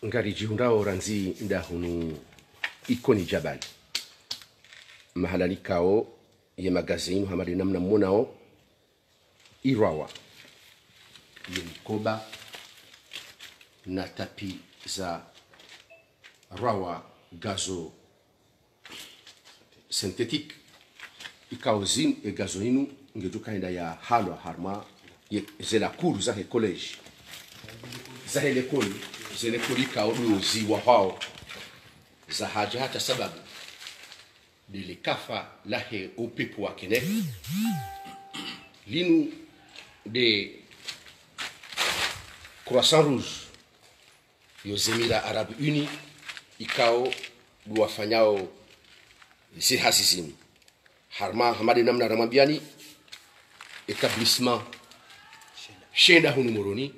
ngari jihundao ranzi ndahunu ikoni jabal mahalani kao ye magazine hamadi namna monao irawa ye mikoba na tapi za rawa gazo synthetique ikaozin e gazoinu ngejuka enda ya halwa harma ye zela kuru za he college za hele koli zele koli kaudu ziwa hao za haja hata sababu dile kafa lahe upepo wa kene linu de Croissant Rouge yo zemira Arabu Uni ikao duwafanyao si hasizimu harma hamadi namna ramambiani établissement shenda hunu moroni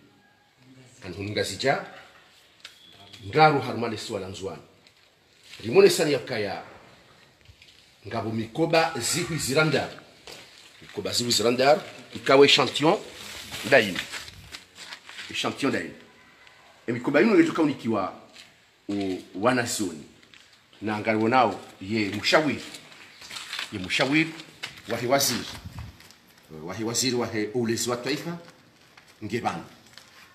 kan hunu ngazija ngaru harma le swala nzwani rimone sani yakaya ngabo mikoba zihu zirandar mikoba zihu zirandar ikawe échantillon daini échantillon daini mikoba ino ngejuka unikiwa wa nasioni na ngaro nao ye mushawir wahi waziri wahe ulezi wa taifa ngebana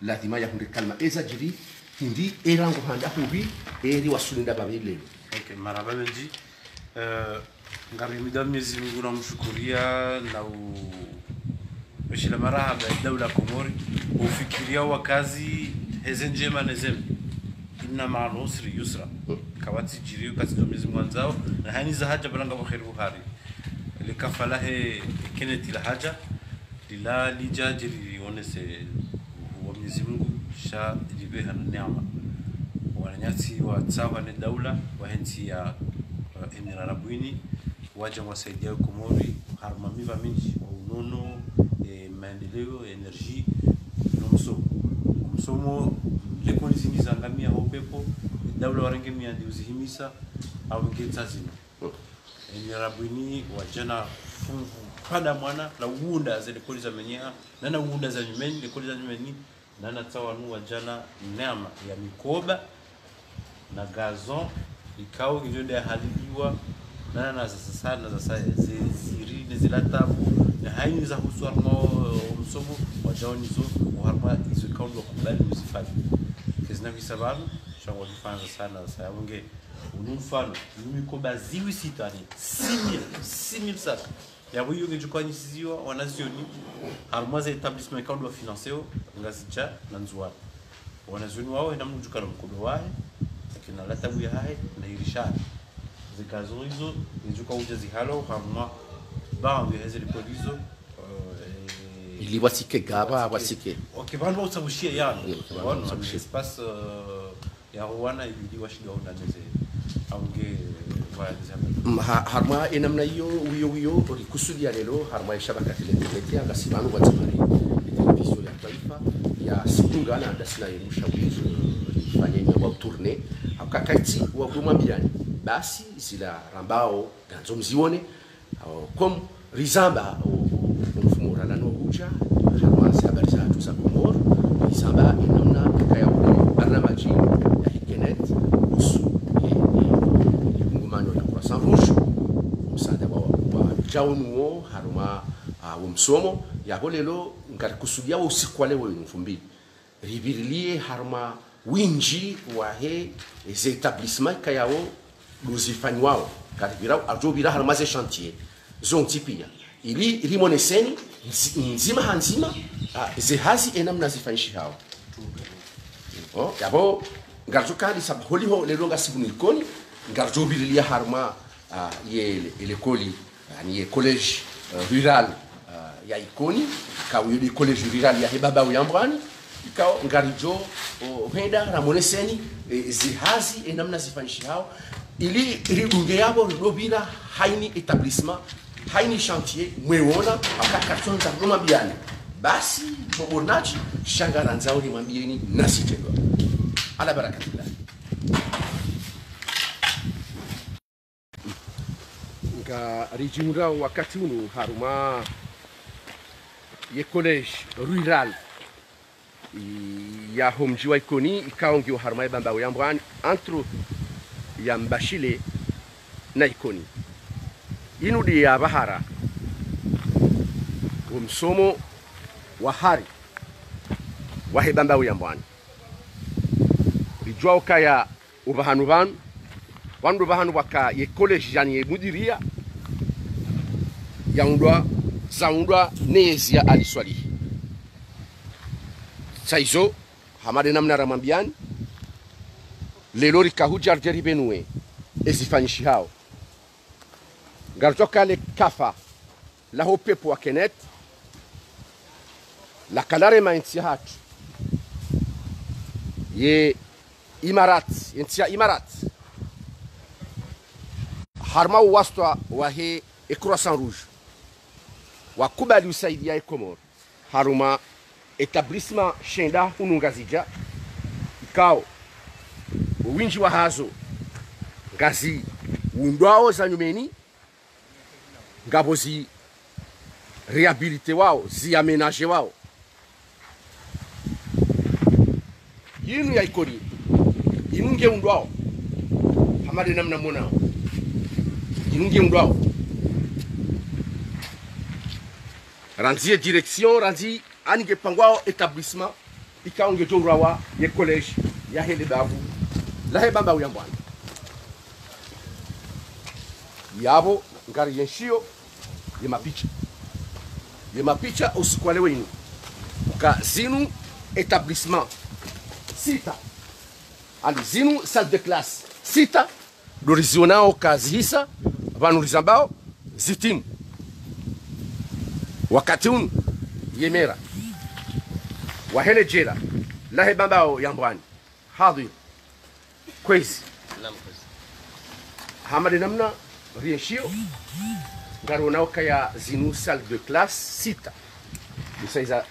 lazima ya hunde kalma eza jiri hindi erango handa hubi eri wasulinda babile. Okay, marhaba benji. Ngari midam Mwenyezi Mungu namshukuria na mshila marhaba dawla Komori ufikiria wakazi hezenjema nezem inna ma'al usri yusra kawati jiri kati Mwenyezi Mungu anzao na hani za haja balanga kwa khairu Bukhari likafalahe keneti la haja lila lijajiri onese wa Mwenyezi Mungu sha jibeha na neema wananyati wa tsawa ni daula wa henti ya Emirati Arabuini waja wasaidia Komori harmamiva mingi wa unono maendeleo energy msomo lekoni zimiza ngamia hopepo daula warengemia ndi uzihimisa au ngetazina Emirati Arabuini wajana fungu pada mwana la uunda za lekoni za menyea na uunda za nyumeni lekoni za nyumeni na tsawa nu wajana neema ya mikoba na gazon ikao kijode halidiwa na sana za sasa ziri nezilatabu na haini za huswarmo msomo wajaoni zo harma izo kaundo kubali msifali kizina kisababu shangwa kifanza sana sasa unge unumfano mikoba ziwi sitani 6000 saka ya huyo ngejukani siziwa wanazioni harma za etablissement kaundo financier ngazicha na nzwa wanazioni wao ina mjuka na mkoba wae kina lata buya hai na irishana zikazo hizo njuka uje zihalo hamma baadhi ya zile polizo ili wasike gaba wasike okay bado utabushia yani bado utabushia espace ya Rwanda ili washida onda neze aunge harma enamna hiyo kusudia lelo harma shabaka televisheni ya gasimano watamari television ya taifa ya sikunga na dasina ya mshawishi fanyeni wa tourner akakati wa goma bilani basi zila rambao ganzo mzione comme rizamba mfumura na nokucha kama habari za tuza Komoro rizamba inamna kaya barnamaji ya hikenet usu ngumano ya Croissant Rouge msada wa jaunuo haruma msomo ya holelo ngari kusudia usikwale wa mfumbili ribirilie haruma winji wahe les établissements kayao duzifanywa karibira ajobira harmaze chantier zontipia ili rimoneseni nzima hanzima zehazi enamna zifanyishi hao yabo ngarjuka lisab holiho lelonga sibunikoni ngarjobirilia harma ye lekoli yani ye collège rural ya ikoni kawo ye collège rural ya hebaba uyambwani ikao ngarijo henda ramoneseni zihazi enamna zifanyishi hao ili ribunge yabo robira haini établissement haini chantier mwewona akakaton za Roma biani basi bobonachi shangara nzao ni mwambieni nasitendwa ala barakatillah nga rijimura wakati unu haruma ye collège rural ya homji wa ikoni ikaongio harmai bamba yambwani entre ya mbashile na ikoni inudi ya bahara umsomo wa hari wa hebamba yambwani ijwa ukaya ubahanu banu wandu bahanu waka ye college yani ye mudiria yaundwa zaundwa nezi ya aliswalihi saizo hamade namna ramambiani lelo rikahuja arjeribenue ezifanyishi hao gartoka le kafa la hopepo wa kenet la kalare mainti hatu ye imarat yentia imarat harma wastwa wa he e croissant rouge wa kubali usaidia e Komoro haruma établissement shenda hunungazija ikao winji wa hazo ngazi undwao za nyumeni ngabozi rehabilite wao zi amenaje wao yinu ya ikoni inunge undwao hamade namna mona inunge undwao ranzie direction ranzi anige pangwao établissement ikaonge tourawa ye collège ya hele bavu la he bamba uyambwana yabo ngari yenshio ye mapicha usikwale wenu ka zinu établissement sita ali zinu salle de classe sita dorizionao kazihisa vanulizambao zitimu wakati unu yemera wahele jela lahe bambao yambwani hadir kwezi hamade namna rienshio ngaronao kaya zinu salle de classe sita usaiza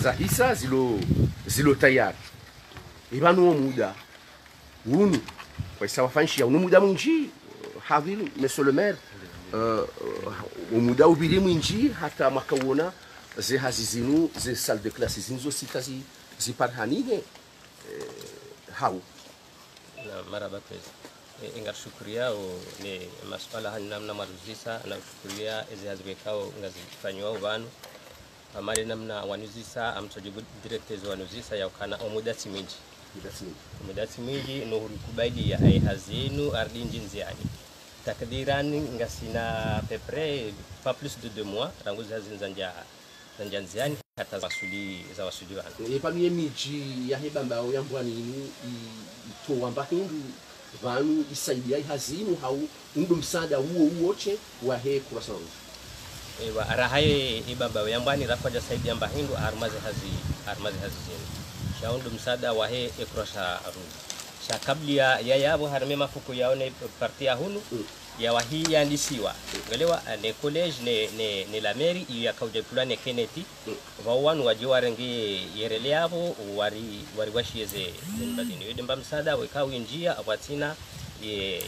za hisa zilo tayari ibanu muda unu kwa isa wafanshi ya unu muda mwinji hadir monsieur le maire umuda ubiri mwinji hata makawona ze hazizinu ze salle de classe zinzo sita ziparhanine hau na maraba kwezi ingar shukuria ni masuala namna maruzisa na shukuria ezi hazwekao ngazifanywa ubanu amali namna wanuzisa amtojibu directors wanuzisa ya ukana omudati mingi no kubaidi ya hazinu ardinji nziani takdirani ngasina pepre pas plus de 2 mois rangu zazinzanja nziani hata za wasudi wana epamie miji ya hebamba yambwani ni to wamba hindu vanu isaidia hazinu hau ndo msada huo wote wa he kurasa ewa arahaye ibamba yambwani rafaja saidi yamba hindu armaze hazi zinu shaundo msada wa he ekrosha aru sha kabla ya yabo harme mafuko yaone parti ya hunu ya wahi yandisiwa ngelewa ne college ne la mairie ya kauja fulani keneti wawanu wajiwarengi yerele yabo wari washieze mbadini wedemba msada wekao njia abatina ye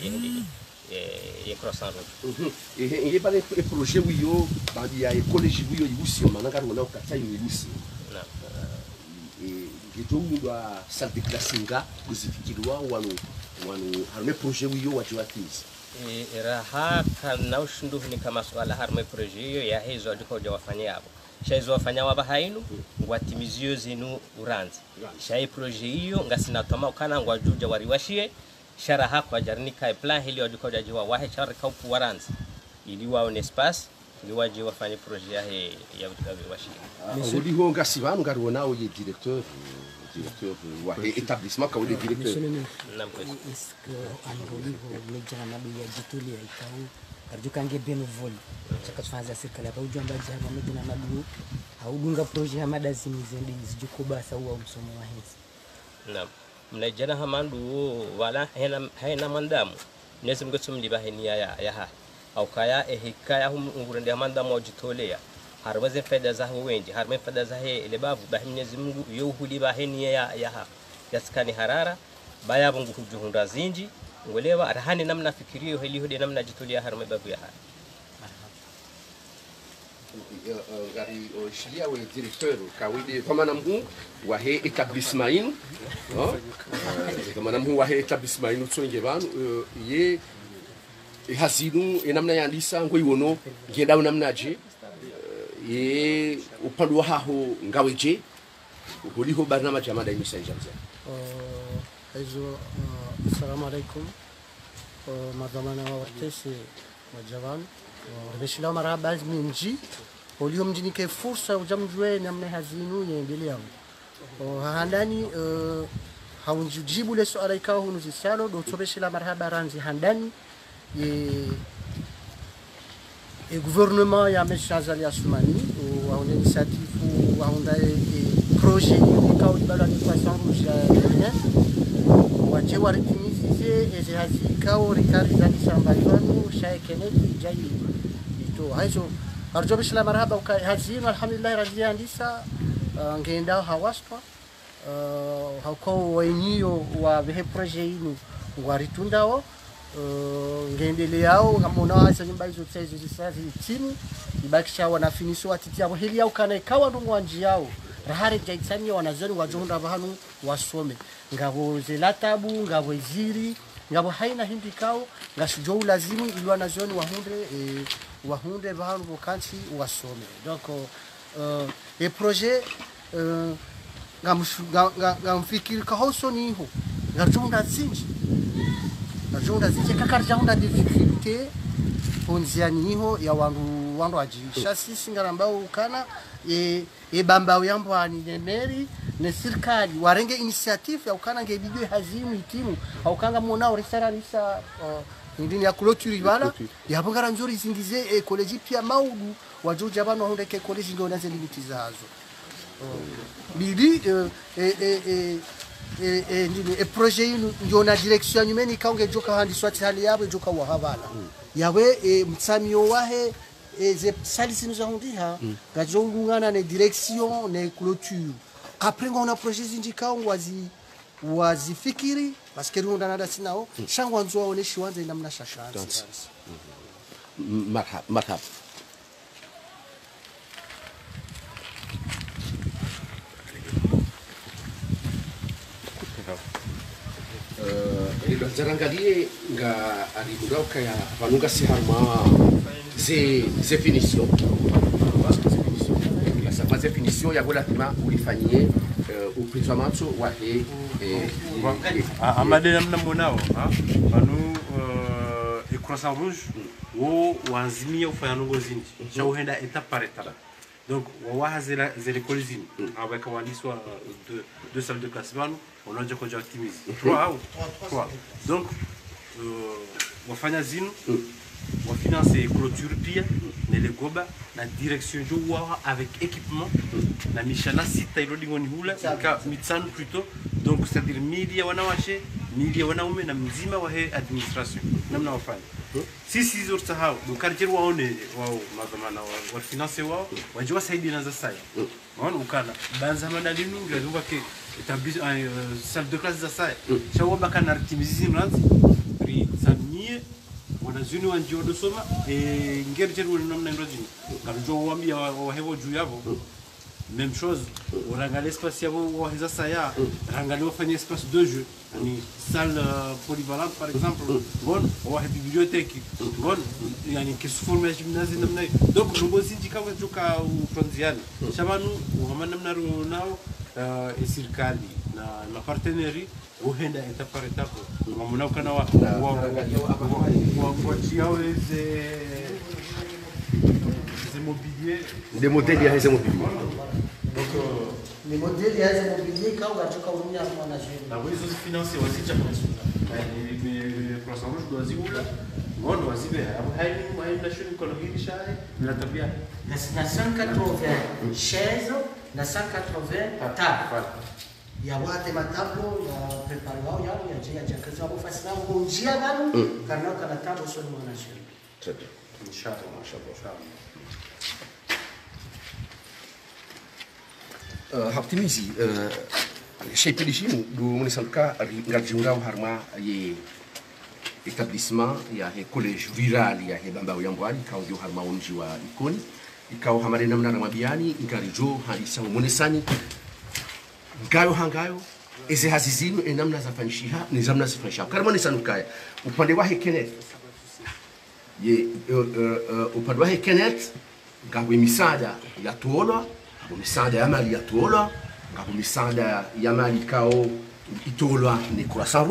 croissant rouge et pas les projets wiyo bandi ya college wiyo yibusi mananga rona ukata yibusi na gito mudwa salle de classe nga kuzifikirwa wanu harme projet wiyo wajiwatizi raha kana ushunduhu ni kama swala harme projet hiyo ya hizo adiko wafanya hapo shaizo wafanya waba hainu watimizio zinu uranzi shai projet hiyo ngasina toma ukana ngwajuja wariwashie sharaha kwa jarnika plan hili adiko jajiwa wahe sharika upu waranzi ili waone espace ili waje wafanye projet ya washie ndiho ngasibanu ngaronao ye directeur wa établissement ka ule directeur est-ce que anolivo mejana nabi ya jitulia ikao karjukange benuvoli chakatfanza serikali hapa ujamba jana mejana nabi haudunga projet hamada zimizendi zijukuba sawa msomo wa hizi na mnajana hamandu wala hena mandamu nesi mgotsumli baheni ya ha au kaya ehikaya ngurende amandamu ujitolea harbaze faida za wengi harme faida za ile babu bahimnyezi Mungu yohuli baheni ya ha yaskani harara baya bungu kujuhunda zinji ngolewa arahani namna fikirio hili hodi namna jitulia harme babu ya ha ngari shilia we directeur kawide kama namhu wa he établissement inu kama namhu wa he établissement inu tsonge banu ye hazinu enamna yandisa ngoiwono ngenda namnaje ye upande wa haho ngaweje uliho barnama jamada imisa njamza hizo assalamu alaikum madhamana wa watesi wa jawan reshila maraba minji ulio mjini ke fursa ujamjwe namna hazinu yaendelea handani haunjibu le swala ikao hunuzisalo do tobeshila marhaba ranzi handani e gouvernement ya Meshazali Asumani wa initiative wa honda projet ikao bala ni kwa sangu ya waje waritimize eze hazikao rikari za sambazano shaekeneki jai ito hizo arjobeshila marhaba hazinu alhamdulillah radhiya ndisa ngenda hawaspa hauko wenyo wa vehe projet inu waritundao ngendele yao ngamona hasa nyumba hizo tsezo zisazi timu ibakisha wanafinisho watiti yao hili yao kana ikawa ndungu anji yao rahare jaitsani wanazoni wajonda bahanu wasome ngabo zelatabu ngabo ziri ngabo haina hindi kao ngashujo lazimu ilwa nazoni wahunde bahanu bokansi wasome donc e projet ngamfikiri kahoso niho ngajonda zinji najonda zije kakarjaunda difficulté onzianiho ya wandu ajisha sisi ngarambao ukana bamba yambo ani nemeri ne serikali warenge initiative ya ukana ngebidwe hazimu itimu au kanga monao restaurantisa ndini ya clôture bala ya bongara nzuri zingize college pia maudu wajoja bano honde ke college ndo naze limiti zazo bili ndini projet inu ndio na direction nyumeni kaunge joka handi swati hali yabo joka wahabala yawe mtsamio wahe ze salisi nous avons dit ha gajongungana ne direction ne clôture après on a projet zinjika wazi fikiri parce que nous ndana sinao shangwa nzo one shiwanza namna shashanza marhab ilo zarangalie nga alibudau kaya vanunga siharma ze finition la finition ya gola tima ulifanyie upinzamato wa he amade namna monao banu e croissant rouge wo wanzimia ufanya nongo zinji ja uhenda étape par étape donc wa ze l'école zini avec waniswa deux salles de classe banu on a déjà qu'on optimise 3 donc wafanya zinu wa financer clôture pia nele goba na direction jo wa avec équipement na mishana sita ilodi ngoni hula ka mitsanu plutôt donc c'est à dire media wanawashe media wanaume na mzima wa he administration namna wafanya sisi zote sahau do quartier waone wao madhamana wa financer wao wajua saidi na za saya on ukana banza manalinu ngazuba ke établissement salle de classe za saya shawo bakana artimizi mlanzi pri samie wanazuni wanjio dosoma ngerjer wona namna ndojini ngajo wambia wa hevo juu yavo même chose orangale espace yavo wa hiza saya rangale wafanya espace de jeu ni salle polyvalente par exemple bon wa bibliothèque bon yani que se forme gymnase namna donc no bozinji kawa joka utonziani shabanu wa namna nao e serikali na partenaire uhenda étape par étape ngamuna kana wa ces mobiliers des modèles ya ces mobiliers donc les modèles ya ces mobiliers quand on toka urumia kwa na jeune na wezo financer wasicha kwa ni croissant rouge doazibula ngono wazibe hapo haina shule kwa hili shale na tabia na 180 chaises na 180 tables ya wate matablo ya prepare wao yao ya jia kazi wao fasina njia bado kana kana tabo sio mwana shule très bien inshallah haptimizi chez Péligimu do munisanka ngarjunga harma ye établissement ya he collège rural ya he bamba yambwani kaungi harma onji wa ikoni ikao hamare namna ramabiani ngarijo hadisa monesani ngayo hangayo eze hazizinu namna zafanishiha ni zamna zifanisha karama sanukaya upande wa Kenneth ye upande wa Kenneth ngawe misada ya tuola misada ya mali ya tuola ngawe misada ya mali kao itola ni Croissant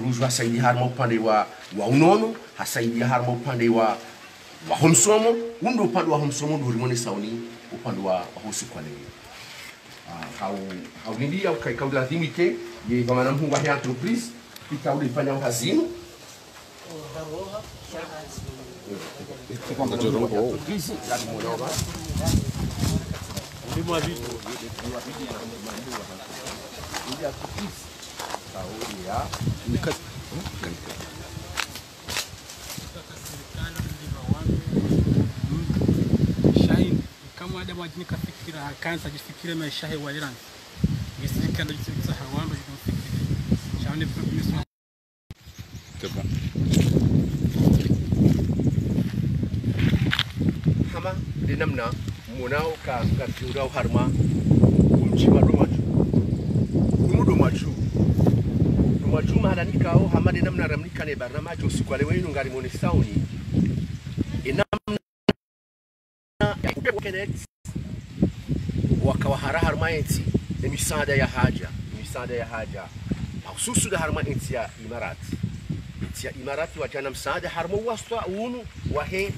Rouge hasaidia harma upande wa unono hasaidia harma upande wa homsomo undo upande wa homsomo ndo rimone sauni upande wa hosi kwa leo au nidia ukaikaula limite ye bamana mhu wa entreprise ikaula ifanya hazino kwamba joroko hizi ya mwanao ndimo vitu ya ya nikas shahin kama ada majini kafikira kansa jifikire maisha wa Iran gisirika ndo jifikira hawando jifikira shahin professional tebo kama dinamna munao ka ngatiura harma kumchima Dumajuma halanikao hamade namna ramnika ne barnamaji usiku wale wenu ngari mone sauni enamna ya Kenneth wakawa harmaenti misada ya haja hususu da harmaenti ya Imarati wajana msaada harma waswa unu wahe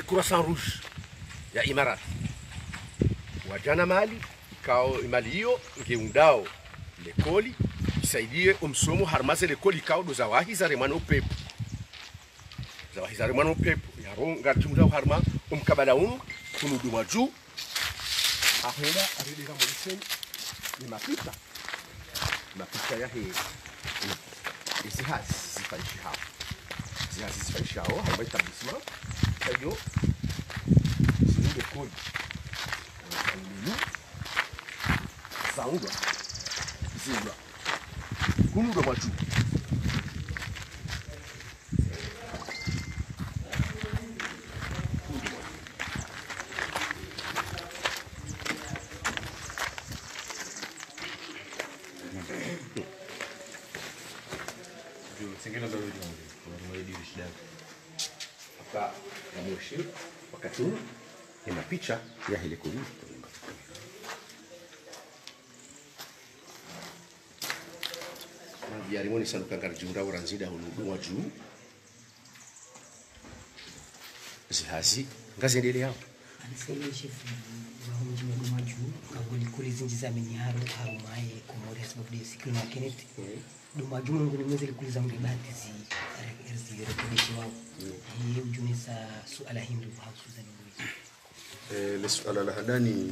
Croissant Rouge ya Imarati wajana mali kao mali hiyo ngeundao lekoli isaidie umsomo harmaze lekoli kao do zawahi za remano pepo ya ronga tumda harma umkabala unu kunu dumaju ahenda aridika molisen ni mapita ya he izihasi zifanyishao harma etablissement kayo sinu lekoli saungwa zingwa kunu do maju hapa na moshi wakati ina picha ya hile kuni ya rimoni sanuka karjura uranzida hulu juu zihazi ngazi endelea hapo anisele chef wa humji mwa juu kabuli kuli zinjiza meni harumaye komori sababu ya siku na Kenneth duma juu mungu nimeze kuliza mbibati zi rekebishi wao hii ujunisa suala hindu hausuza le suala la hadani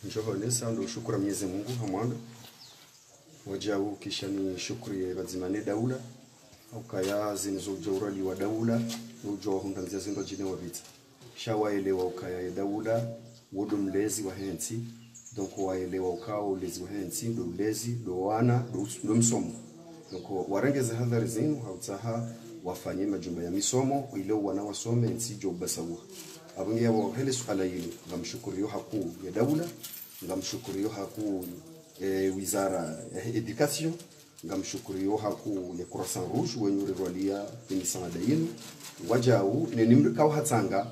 njoho nesa ndo shukura Mwenyezi Mungu hamwana wajau kisha ni shukri ya bazimane daula au kaya zinizo jorali wa daula ujo hundanzia zindo jine wa vita shawaelewa ukaya ya daula wodo mlezi wa hensi donc waelewa ukao ulezi wa hensi ndo mlezi do wana do msomo donc warengeze hadhari zinu hautaha wafanye majumba ya misomo ile wana wasome nsi jo basawa abunge yabo hele suala hili ngamshukuru haku ya daula ngamshukuru haku wizara ya education ngamshukuru haku ya Croissant Rouge wenye rwalia misaada yenu wajau ne nimrika hatanga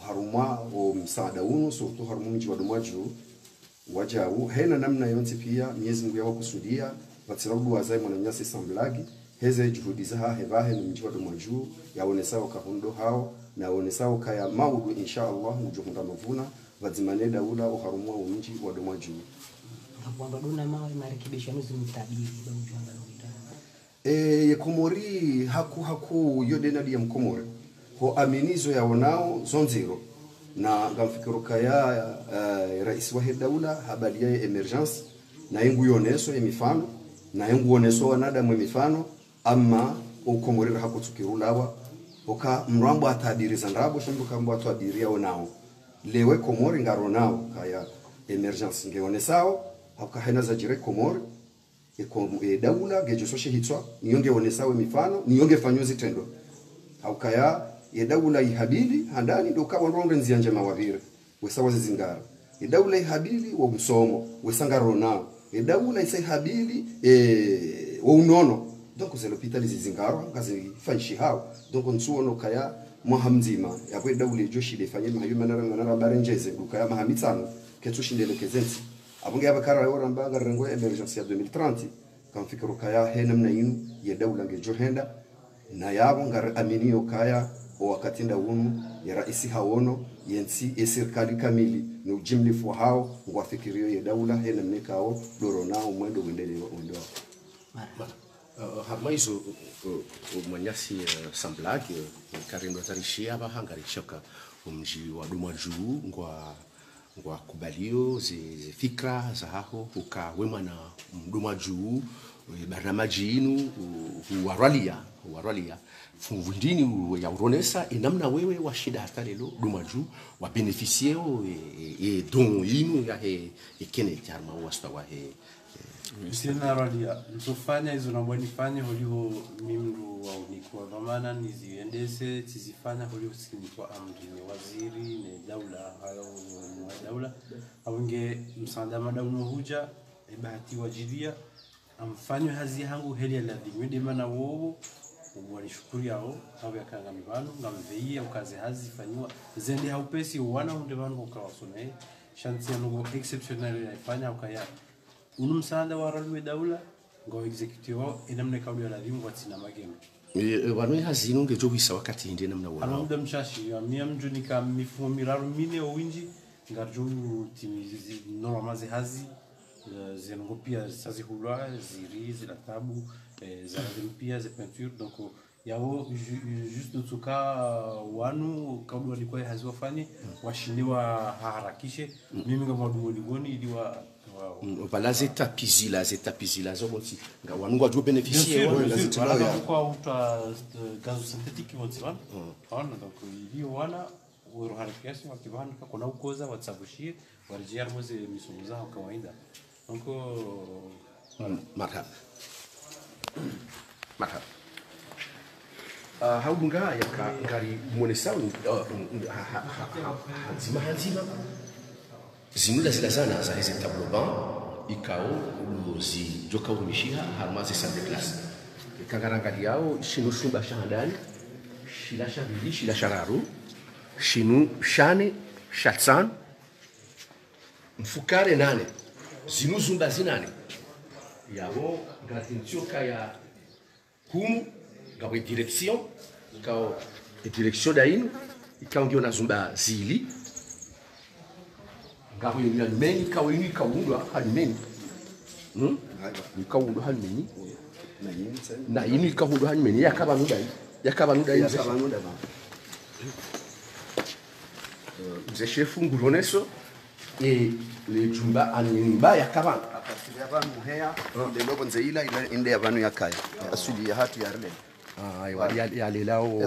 haruma o msaada unu surtu harumunji wa dumaju wajau hena namna yonte pia Mwenyezi Mungu yao kusudia watsilabu wazai mwananyasi samblagi heze juhudi za hebahe ni mji wa dumaju yaonesao kahundo hao na yaonesao kaya maudu inshallah mujuhunda mavuna wazimane daula o haruma o mji wa dumaju kwamba dona mawe marekebisho nusu mtabiri ba ujanga ya Komori haku yodena ya mkomore ho aminizo ya wanao zonziro na ngamfikiruka ya rais wa daula habari ya emergence na yengu yoneso ya mifano na yengu oneso wanada mwe mifano ama ukomori hakutukirulawa oka mrambo atadiri zanrabo shimbu kambo atadiria wanao lewe Komori ngaro nao kaya emergence ngeonesao hakahena za jire Komori daula gejo soshe hitwa nionge onesawe mifano nionge fanyozi tendo haukaya ya daula ihabili handani ndo kawa ronde nzianje mawavira wesa wazizingara ya daula ihabili wa msomo wesangaro nao ya daula isaihabili wa unono donc c'est l'hôpital zizingaro kazi fanshi hao donc nsuono kaya mwahamzima yakwe daula joshi defanye mahayo manara barenjeze dukaya mahamitsano ketsushindele kezensi abunge abakara ora mbanga rengo emergency ya 2030 kamfikiro kaya hena mna inu ya daula ngejohenda na yabo ngar aminio kaya wakati nda unu ya raisi hawono yensi serikali kamili ni ujimlifu hao ngwafikirio ya daula hena mnekao doro nao mwendo wendele wendo harmaizo umanyasi samblage karindo tarishia bahangari choka umji wa duma juu ngwa kubalio ze fikra za haho ukawema na mduma juu barnamaji inu waralia fungundini ya uronesa inamna wewe wa shida hata lelo duma juu wa beneficieo don inu ya kene charma wasta wa sina ralia msofanya hizo na nifanye holiho mimru wa unikuwa dhamana niziendese tizifanya holiho sinikuwa amri ni waziri ni daula hayo daula awinge msanda madaunu huja bahati wajidia amfanywe hazi yangu heli ya ladhimwede mana wowo wanishukuri yao hawe ya kanga mibano ngamveia ukaze hazi fanywa zende haupesi wana hunde vanu ukawasone shansi ya nugo exceptional ya ifanya ukaya msaada wa ralwe daula ngo executive inamne kauli ya ladhimu watina magema wanwe hazinu ngejo wisa wakati hindi namna wana anamuda mshashi ya miyamju nika mifumo miraru mine o winji ngarjo timizi noramaze hazi zengo pia sazi hulwa ziri zilatabu zaradem pia ze peinture donc yao juste ntuka wanu kauli walikuwa hazi wafanye washindiwa harakishe mimi ngama duoligoni iliwa voilà les étapes zo bonsi nga wanungwa jo bénéficier wa la zitala kwa uta gaz synthétique wotsana on donc ili wana uruharakiasi wakibana kuna ukoza watsabushie warjia moze misumuza kawaida donc marhaba haudunga ya ngari monesa hanzima zinula zilazana za hizi tableau banc ikao uzi joka umishia harmaze salle de classe ikangarangali yao shinu shumba shahandani shila shabili shila shararu shinu shane shatsan mfukare nane zinu zumba zinane yao gratinchoka ya humu gawe direction ikao direction dainu ikao ndio na zumba zili gawe ni almeni kawe ni kaundwa almeni ni kaundwa almeni na yini kaundwa almeni yakaba nudai mzee chefu nguroneso le jumba animba yakaba akasiria banu hea de lobo nzeila inde abantu yakaya asuli ya hatu ya rele ya lelao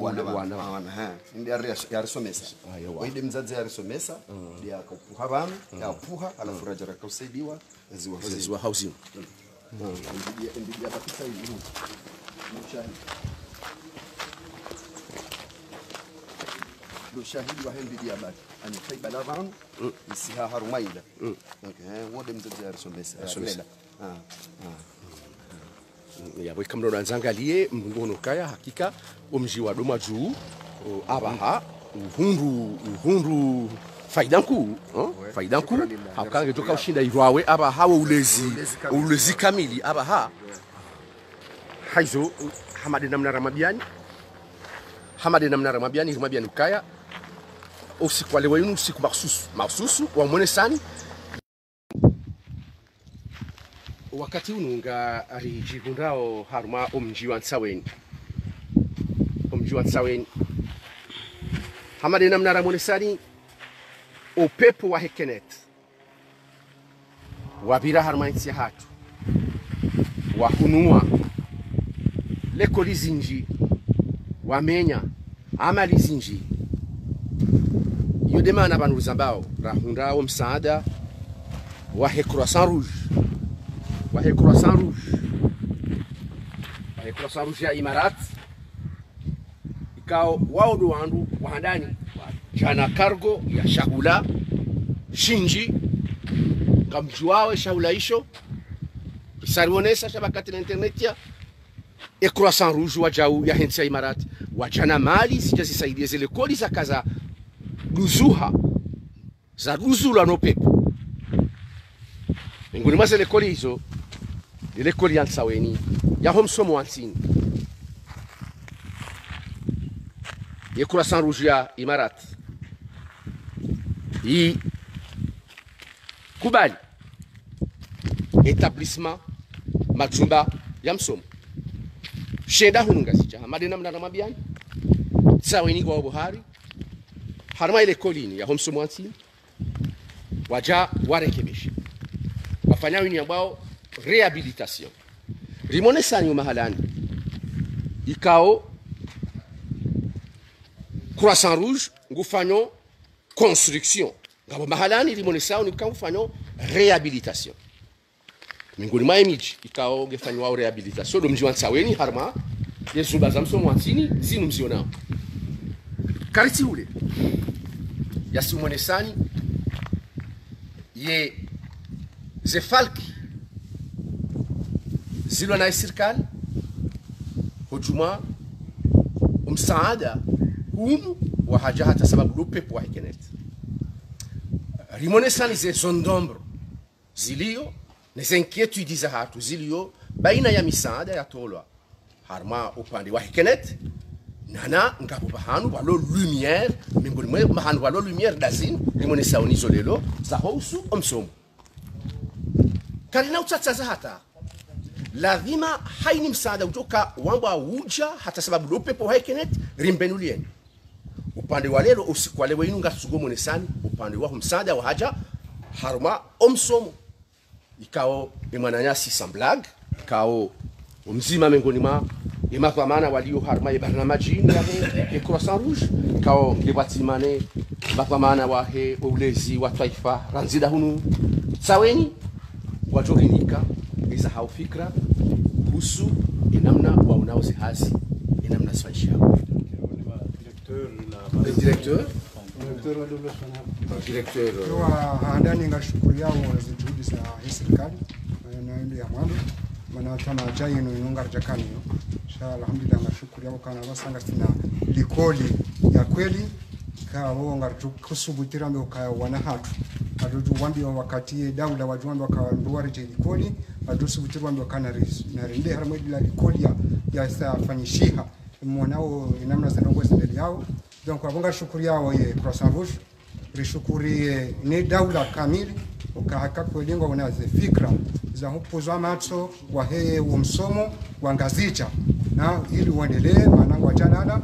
wana ha inde ya risomesa oide mzazi ya risomesa dia akapuha abantu ya puha alafu rajara kausaidiwa ziwa housing ndio bakisa hivi shahidi wa hindi diabati ani kaiba lavan isiha harumaila okay wode mzazi ya risomesa ya boy kamro ranzangalie mbungono kaya hakika umji wa doma juu abaha uhundu faidanku hakange toka ushinda irwawe abaha ulezi kamili abaha haizo hamade namna ramabiani rumabiani kaya usiku wale wenu usiku mahsusu wa mwenesani wakati ununga arijigundao haruma omji wa Tsaweni hamade namna ramonesani upepo wa hekenet wabira haruma nsi hatu wahunua leko lizinji wamenya ama lizinji yodemana banu zambao rahundao msaada wa Croissant Rouge ya Imarat ikao wao ndo wandu wahandani jana cargo ya shahula shinji kamji wawe shahula isho isarionesa shabakati na internet ya Croissant Rouge wajau ya hensi ya Imarati wajana mali sijazisaidia zile kodi za kaza duzuha za duzula no pepo ngoni mazele kodi hizo ile kodi ya Saweni ya homsomo wansini ya Croissant Rouge ya Imarati i kubali établissement majumba ya msomo shenda hununga sicha madena mna mabiani Saweni kwa Buhari harma ile kolini ya homsomo wansini waja warekebisha wafanya wini ambao rehabilitation rimone sanyo mahalani ikao Croissant Rouge ngufanyo construction ngabo mahalani rimone sao nikamfanyo rehabilitation mingoni mwa miji ikao gefanywa rehabilitation do mji wa Saweni harma yesu bazamso mwansini zinu mziona kariti ule yasimone sani ye ze falki zilwa na serikali hujuma msaada hunu wa haja hata sababu lupepo wa hikenet rimone sani ze zondombro zilio neze inquietudes za hatu zilio baina ya misaada ya tolwa harma upande wa hikenet nana ngabo bahanu walo lumière mingoni mwe mahanu walo lumière dazin rimone saunizo lelo za hosu omsomo karina utsatsaza hata lazima haini msaada kutoka wamba uja hata sababu lupepo haikenet rimbenulien upande wa lelo usiku leo inunga sugomo nesani upande wa msaada wa haja harma omsomo ikao emananyasi samblag ikao mzima mengoni ma imathamana walio harma ibarnamajini ya Croissant Rouge ikao ngebatimane mathamana wa he ulezi wa taifa ranzida hunu Saweni wajoginika iza haufikra kuhusu inamna wa unaozi hazi inamna sfaisha directeur wa ndani ngashukuru yao juhudi za serikali na ndio ya mwanzo maana tuna jai inunga jakani insha alhamdulillah ngashukuru yao kana basanga sina likoli ya kweli kawo ngartusubutira ndo ka wana hatu adudu wambi wakati daula wajwambi wakaandua reje likoli adusubutirwa ndo kana na rinde haramo la likoli ya safanyishiha mwanao namna za ndongo zindeli yao donc abonga shukuru yao ye Croissant Rouge rishukurie ni daula kamili ukahaka kulenga unaze fikra za kupozwa macho wa heye umsomo wa ngazicha na ili uendelee maana wajanala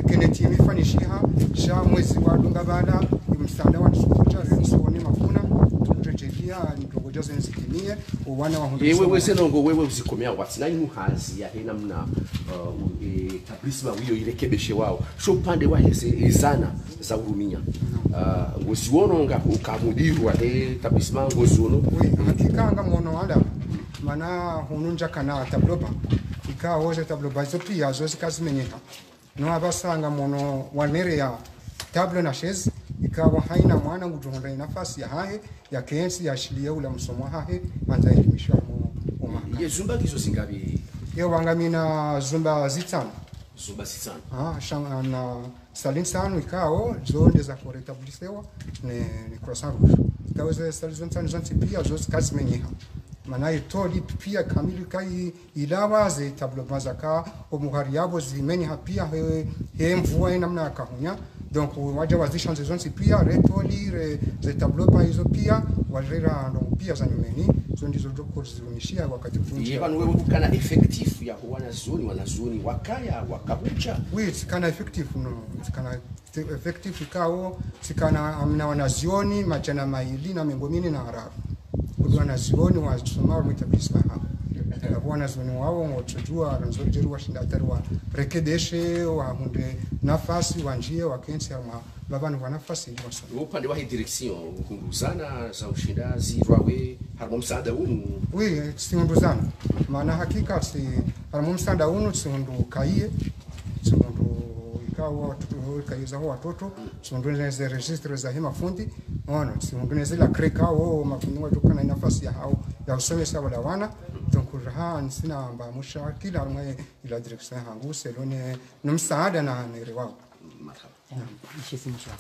keneti imifanishiha sha mwezi wa dunga bada msanda wa nsukuta rinsuoni mafuna tukutejekia ndogojazo nsikinie wana wa yewe wese nongo wewe uzikomea watsina imuhazi ya hena mna tablisma wiyo irekebeshe wao sho pande wa hese izana za urumia usiwononga ukamudirwa tablisma ngozono hakika anga mwono wala mana hununja kana tabloba ikawa hoje tabloba zo pia zo zikazimenyeka no abasanga mwono wanere ya tablo na chaise ikawa haina mwana ngutonda nafasi ya hahe ya kensi ya shilia ula msomo hahe manza elimisha mu ye zumba kizo zingabi ye wangamina zumba zitano shanga na salin sanu ikao zonde za kuretablishewa ni Croissant Rouge ikawa za salin sanu zonti pia zo kazimenyeha maana itoli pia kamili kai ilawa ze tablo bazaka omuhari yabo zimeni pia he mvua namna kahunya donc waja wazisha zonzi pia retoli ze tablo pa hizo pia wajera ndo pia za nyumeni zo ndizo doko zirunishia wakati kunja yeba wewe kana effective ya wanazoni wakaya wakabucha wait kana effective no kana effective ikao sikana amna wanazioni majana maili na mengomini na harafu wanazioni wa Somalia mtabisma hapa wanazioni wao ngotujua nzojeri washinda tarwa rekedeshe wa hunde nafasi wanjie wakensi ama babanu wa nafasi hiyo upande wa direction kunguzana za ushindazi rwawe harmo msaada unu singunduzana maana hakika si harmo msaada unu singundu kaiye singundu kao watoto kaiza ho watoto siondone za registre za hima fundi ona siondone zile kreka au mafundi watoka na nafasi ya hao ya usome sawa la wana donc raha nsina amba musha kila mwe ila direction hangu selone msaada na nirewao ishi si mshaka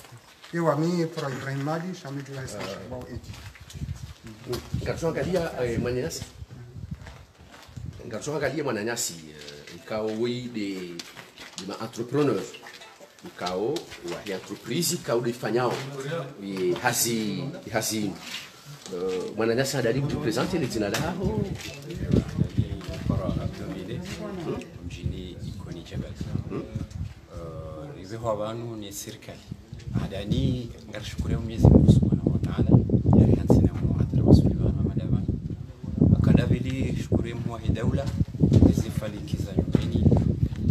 ewa mi para Ibrahim Mali shamidu ya sasa wao eti Ngatsoangalia Mananyasi. Ngatsoangalia Mananyasi ikao wi de ma entrepreneur. Ikao wa entreprise ikao de fanyao. Hasi Mananyasi adali kupresenter le jina lao. Para Abdomile mjini ikoni Jabal. Rizo habanu ni serikali. Adani ngarshukuru Mwenyezi Mungu Subhanahu wa Ta'ala. Akadabili shukuri mwa daula zifalikiza nyumbani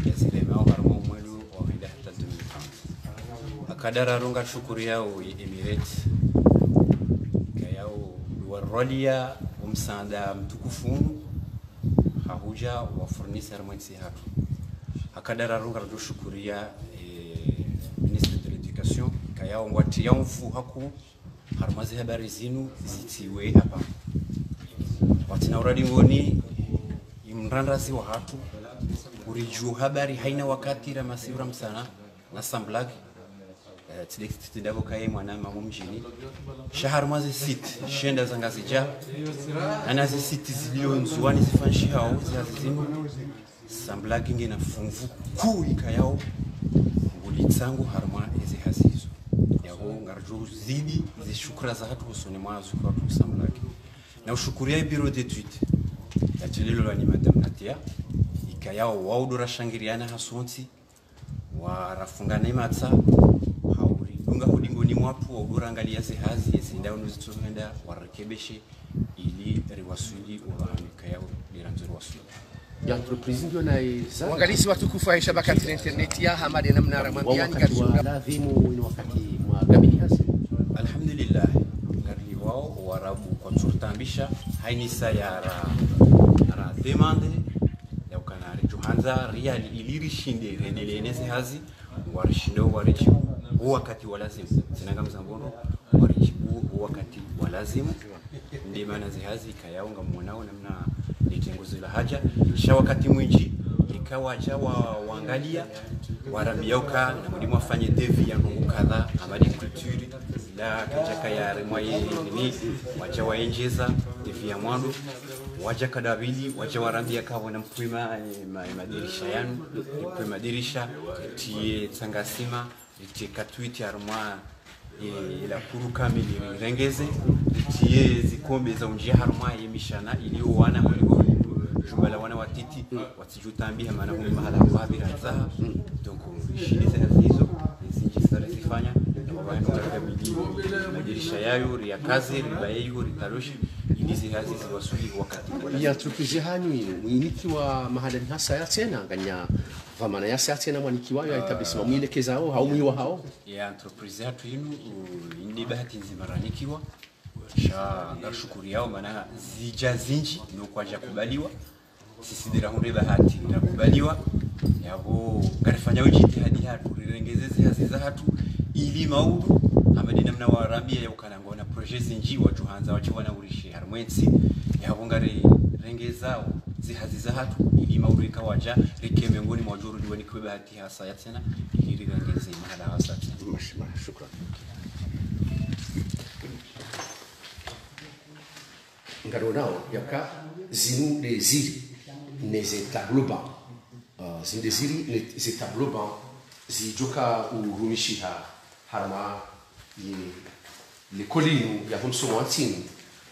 yazile maharmu mwelu wa hida hata 2005 akadara runga shukuri yao Emirates kayao warolia umsanda mtukufu hahuja wa furnisher mwensi hapo akadara runga shukuri ya ministre de l'éducation kayao ngwati yamfu haku harmazi habari zinu zitiwe hapa watina uradi ngoni imrandrasi wa hatu uriju habari haina wakati ra masira msana na samblag tidako kaye mwana mamu mjini shahar mazi sit shenda zangazija anazi sit zilionzuani zifanshi hao zazinu samblag ngina funvu ku ikayao ngulitsangu harma ezi hasizo yaho ngarjo zidi zishukra za hatu usoni mwa zukra tu samblag na ushukuria bureau d'études ya tulilo la ni madame Natia ikayao waudura shangiriana hasonti wa rafungana imatsa hauri dunga hudingoni mwatu waudura angalia zihazi yezinda unuzituenda warekebeshe ili riwasuli ubahamika yao liranzuru wasuli ya entreprise ndio na iza wangalisi watukufu wa shabakati internet ya hamadi na mnara mwambiani katika lazimu ni wakati mwa gabili hasi alhamdulillah ngari wao warabu kwa turtambisha haini sayara ara demande ya ukanari juhanza riali ilirishinde renelene hazi warishindo warijibu wakati walazimu sinanga mzambono warijibu wakati walazimu ndio maana zihazi kayaunga mwanao namna litenguzi la haja kisha wakati mwingi ikawa jawa waangalia warambiauka na mulimu afanye devi ya ngungu kadha amali culture la kajaka ya remwaye ni wacha waenjeza devi ya mwandu waja kadabili wacha warambia kawa na mpwima madirisha yanu mpwima madirisha tie tsangasima tie katwiti armwa ila kuru kamili rengeze tie zikombe za unjia harma yemishana iliyo wana muligo jumbala wana watiti watijutambia maana huni mahala kwa biraza donc shini za hizo zinji sare zifanya wana kabili madirisha yayo ya kazi ribayeyo ritaroshi ilizi hazi ziwasuli wakati ya entreprise hanyu inikiwa mahala hasa ya tena nganya vamana ya tena mwanikiwa ya etablissement mwelekezao haumwiwa hao ya entreprise hatu yinu ni bahati nzimaranikiwa sha ngashukuri yao maana zijazinji no kwaja kubaliwa sisi dira hunde bahati ndakubaliwa yabo garifanya ujitihadi hatu rirengezeze haziza hatu ili maudu amadina mna warambia ya ukanango na projet zinji wa juhanza wachiwana urishi harmwensi yabo ngari rengezao zihaziza hatu ili maudu ikawaja rike miongoni mwa juru diwani kwa bahati hasa ya tena ili rirengeze mahala hasa tena mashima shukran ngaro nao yaka zinu de ziri les tableaux bas zinu de ziri les tableaux bas zijoka urumishiha harma le kolinu ya homso wansini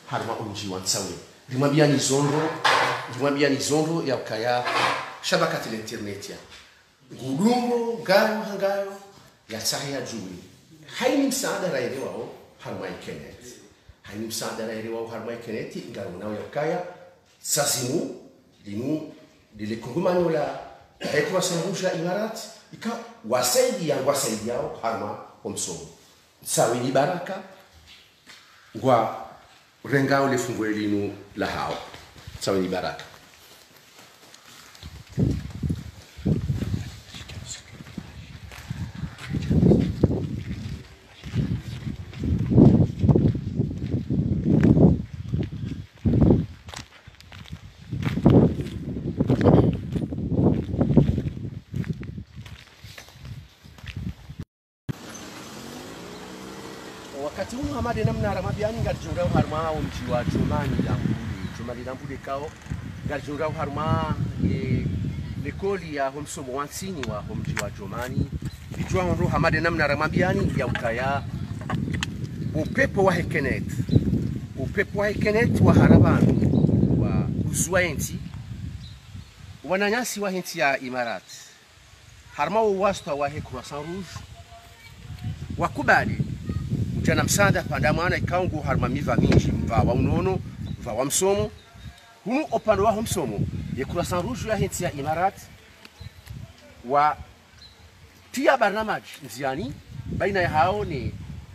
harma umji wansawe dimwambia ni zondo ya kaya shabakati la internet ya gudungo gayo hangayo ya sahia juli haini msaada raelewa harma ikenet haini msaada raelewa harma ikeneti ngaro nao ya kaya sasimu linu dile kungumano la ekwa sambusha imarat ika wasaidi yao harma omso sawi ni baraka ngwa rengao le fungo linu la hao sawi ni baraka hamade namna ramabiani ngarjunga harma mji wa Jomani Lambude kao ngarjunga harma lekoli ya homsomo wansini wa mji wa Jomani bijwa ndo hamade namna ramabiani ya ukaya upepo wa hekenet wa harabani wa uzwaenti wananyasi wa henti ya Imarat harma wasta wa Croissant Rouge wakubali jana msanda pandamana ikangu harma miva minji mva wa unono mva wa msomo hunu opando wa msomo ye Croissant Rouge ya henti ya Imarat wa tia barnamaj nziani baina ya hao ni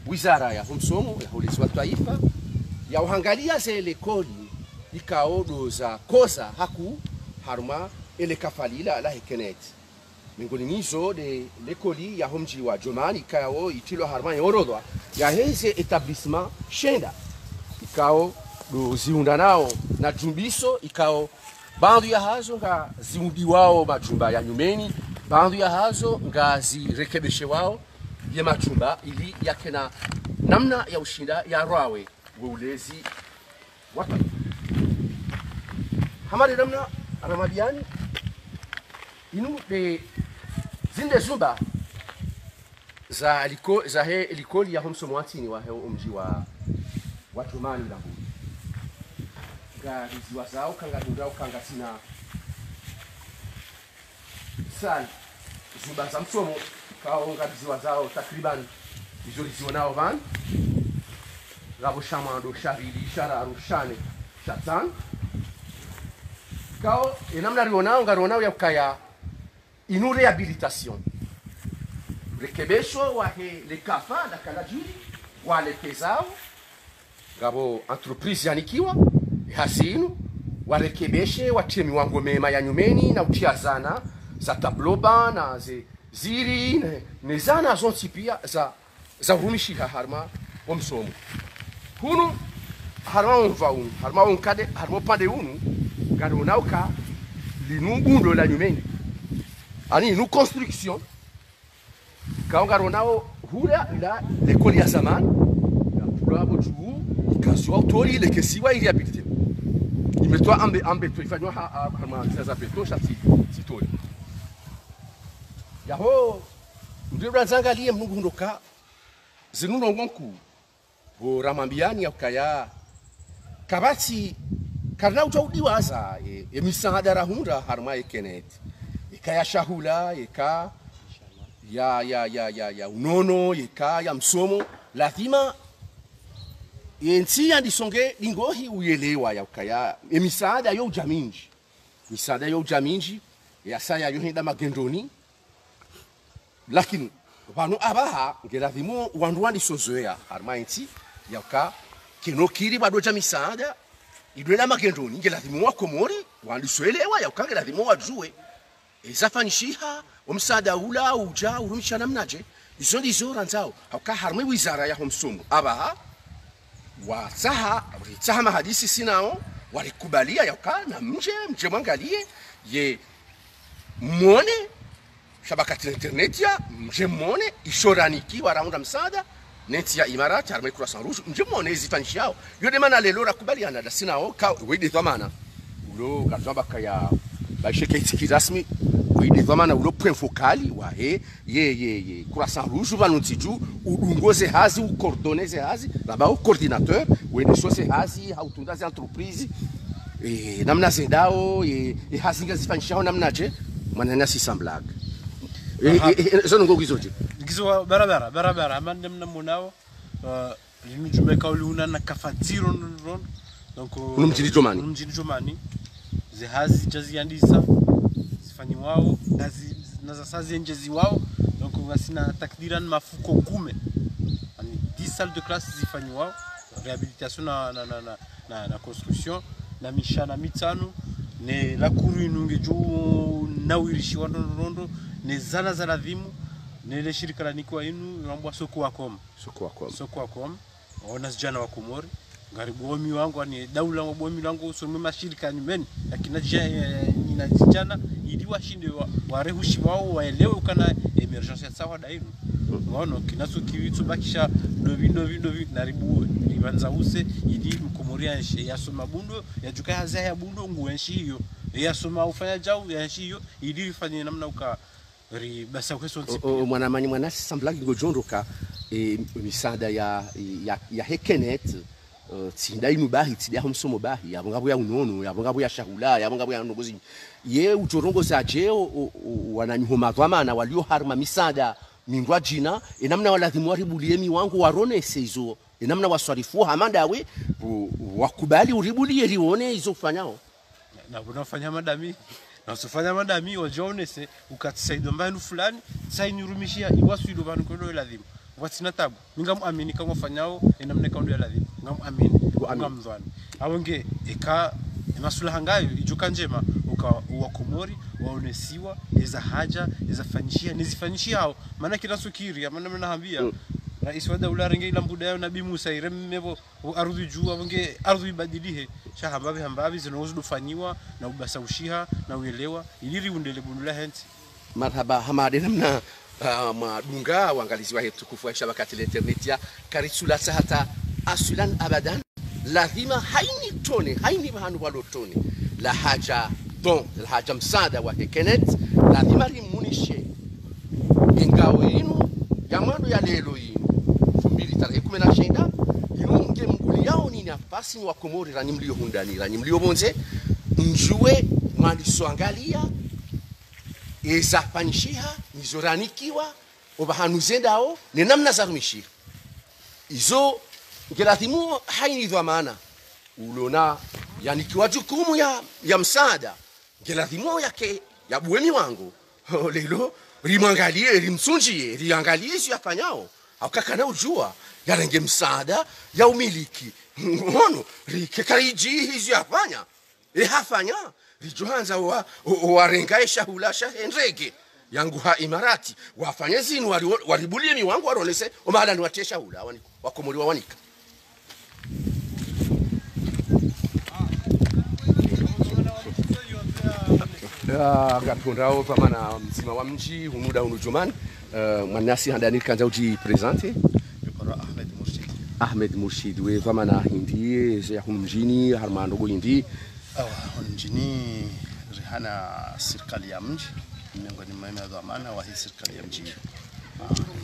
wizara ya msomo ya ulinzi wa taifa ya uhangalia zile kodi ikaodo za kosa haku harma ele kafalila la hekenet miongoni mizo de lekoli ya mji wa Jomani ikao itilo harma yorodwa ya heze etablissement shenda ikao do ziunda nao na jumbiso ikao bandu ya hazo nga ziundi wao majumba ya nyumeni bandu ya hazo nga zirekebeshe wao ya majumba ili yakena namna ya ushinda ya rawe ulezi watu hamari namna ramabiani inu de zinde zumba za likoli ya homso mwatini wa mji wa Jomani Lambude ngarizi wazao kanga dundao kanga sina sal zumba za msomo kao ngarizi wazao takriban izoliziwa nao van rabo shamando sharili shararu shane shatan kao enamna rionao ya ukaya inu rehabilitation rekebesho wa le kafa la kalajuri wale pezao rabo entreprise yanikiwa hasinu warekebeshe watie miwango mema ya nyumeni na utiazana za tabloba na ziri ne zana zonti pia za rumishi harma omsomo hunu harma onvaun harma onkade harma pande unu garonauka linugundo la nyumeni ani nu construction ka garonao hula ila lekoli ya zamani ya pula botu kaso autori le kesiwa irehabilité imetwa ambe tu ifanywa harma za beto shati sitori yaho ndio ranzangalie mngundoka zinunongonku bo ramambiani yakaya kabati karna utaudiwaza emisaada rahunda harma ekenet ikaya shahula ika ya unono ika ya msomo lazima yensi andisonge lingohi uyelewa yakaya emisaada yo jaminji misaada yo jaminji ya saya yo henda magendoni lakini vanu abaha ngeladhimu wanduandi sozoea harma enti yaka kinokiri bado cha misaada idwela magendoni ngeladhimu wa komori wandisoelewa yaka ngeladhimu wajue ezafanishiha omsaada ula uja urumisha namnaje izo ndizo ranzao haka harma wizara ya homsomo abaha wa saha mahadisi sinao walikubalia yaka na mje mwangalie ye muone shabakati internet ya mjemone ishoranikiwa waraunda msaada neti ya Imarat harma Croissant Rouge mjemone zifanishao yode mana lelo rakubaliana da sinao ka wede dhamana ulo gazamba kaya basheke tikirasmi wede dhamana ulo point focali wa ye Croissant Rouge vanutiju udungoze hazi ucoordoneze hazi baba coordinateur wede sose hazi hautunda za entreprise namna zendao hazinga zifanishao namnaje manana si samblag zono ngogizoje gizo barabara amande mnamunao limujumbe kauluna na kafatiro ron donc mjini Jomani zehazi jaziandisa zifanyi wao na za sazi njezi wao donc wasina takdiran mafuko 10 ani 10 salles de classe zifanyi wao réhabilitation na construction na mishana mitano ne la kuru inunge juu na wirishi rondo ne zana za ladhimu ne le shirika la nikwa inu rambwa soko wakom ona zijana wa Komori ngaribomi wangu ni daula wa bomi langu usome mashirika nyumeni lakini ninajijana ili washinde warehushi wao waelewe kana emergency sawa dainu ngono kinaso kiwitso bakisha dovi naribu ribanza use idi mkomoria nshi yasoma bundo yajuka haza ya bundo nguenshi hiyo yasoma ufanya jau ya nshi hiyo idi rifanye namna uka basa kweso nsipi mwanamani mwanasi samblagi ngojondoka misada ya hekenet tsinda inubahi tsinda humsomo bahi yabongabo ya unono yabongabo ya shahula yabongabo ya nogozi ye utorongo sajeo wananyihoma dhamana walio harma misada mingwa jina enamna waladhimu waribulie miwangu warone seizo enamna waswarifu hamadawe wakubali uribulie rione hizo kufanyao na unafanya madami na usifanya madami wajonese ukatisaidia mbanu fulani sainurumishia iwasu ilo banu kondo ladhimu watina tabu mingamu amini kama fanyao enamna kondo ladhimu ngamu amini ngamdhani awenge eka masula hangayo ijuka njema wakomori waonesiwa eza haja eza fanyishia nizifanyishia hao maana kila sukiri maana mnaambia rais wa daula renge ila mbuda yao nabii Musa iremmevo ardhi juu wange ardhi ibadilihe shahambabi zinazofanywa na ubasa ushiha na uelewa iliri undele bunula henti marhaba hamade namna madunga waangalizi wa tukufu wa shabakati la internet ya karisula hata asulan abadan lazima haini tone haini bahanu walotone la haja don la haja msada wa hekenet lazima rimunishe ingawa yinu yamando ya lelo yinu 2019 yinu nge mguli yao ni nafasi wa komori ranyi mlio hundani ranyi mlio bonze njue maliso angalia eza panishiha nizoranikiwa obahanu zendao ni namna za rumishia izo ngelathimu haini dhamana ulona yani kiwa jukumu ya msaada ngelathimu yake ya buemi wangu lelo rimwangalie rimsunjie riangalie hizo yafanyao akakana ujua yarenge msaada ya umiliki ngono rikekariji hizo yafanya hafanya rijohanza warenga shahula shahendrege yangu ha Imarati wafanye zinu waribulie mi wangu waronese omala ni watie shahula wakomori wanika gatondao pamana mzima wa mji humuda unujumani mwanasi handani kanza uji presente Ahmed Murshid we pamana hindi ya humjini harmando go hindi mjini rihana serikali ya mji miongoni mwa dhamana wa hii serikali ya mji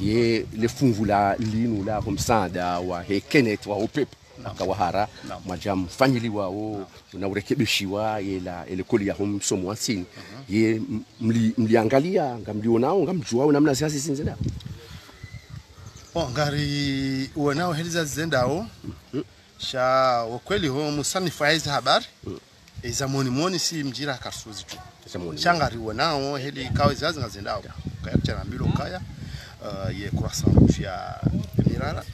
ye le funvula linu la humsada wa hekenet wa upepo akawahara majam fanyili wao na urekebishiwa yela elekoli ya humsomo wasini ye mliangalia ngamlionao ngamjua namna ziasi sinzenda ngari uonao heliza zendao sha wakweli ho musanifa hizi habari za moni si mjira kasuzi tu changari uonao heli kawe zazi ngazendao kaya chanambilo kaya ye croissant ya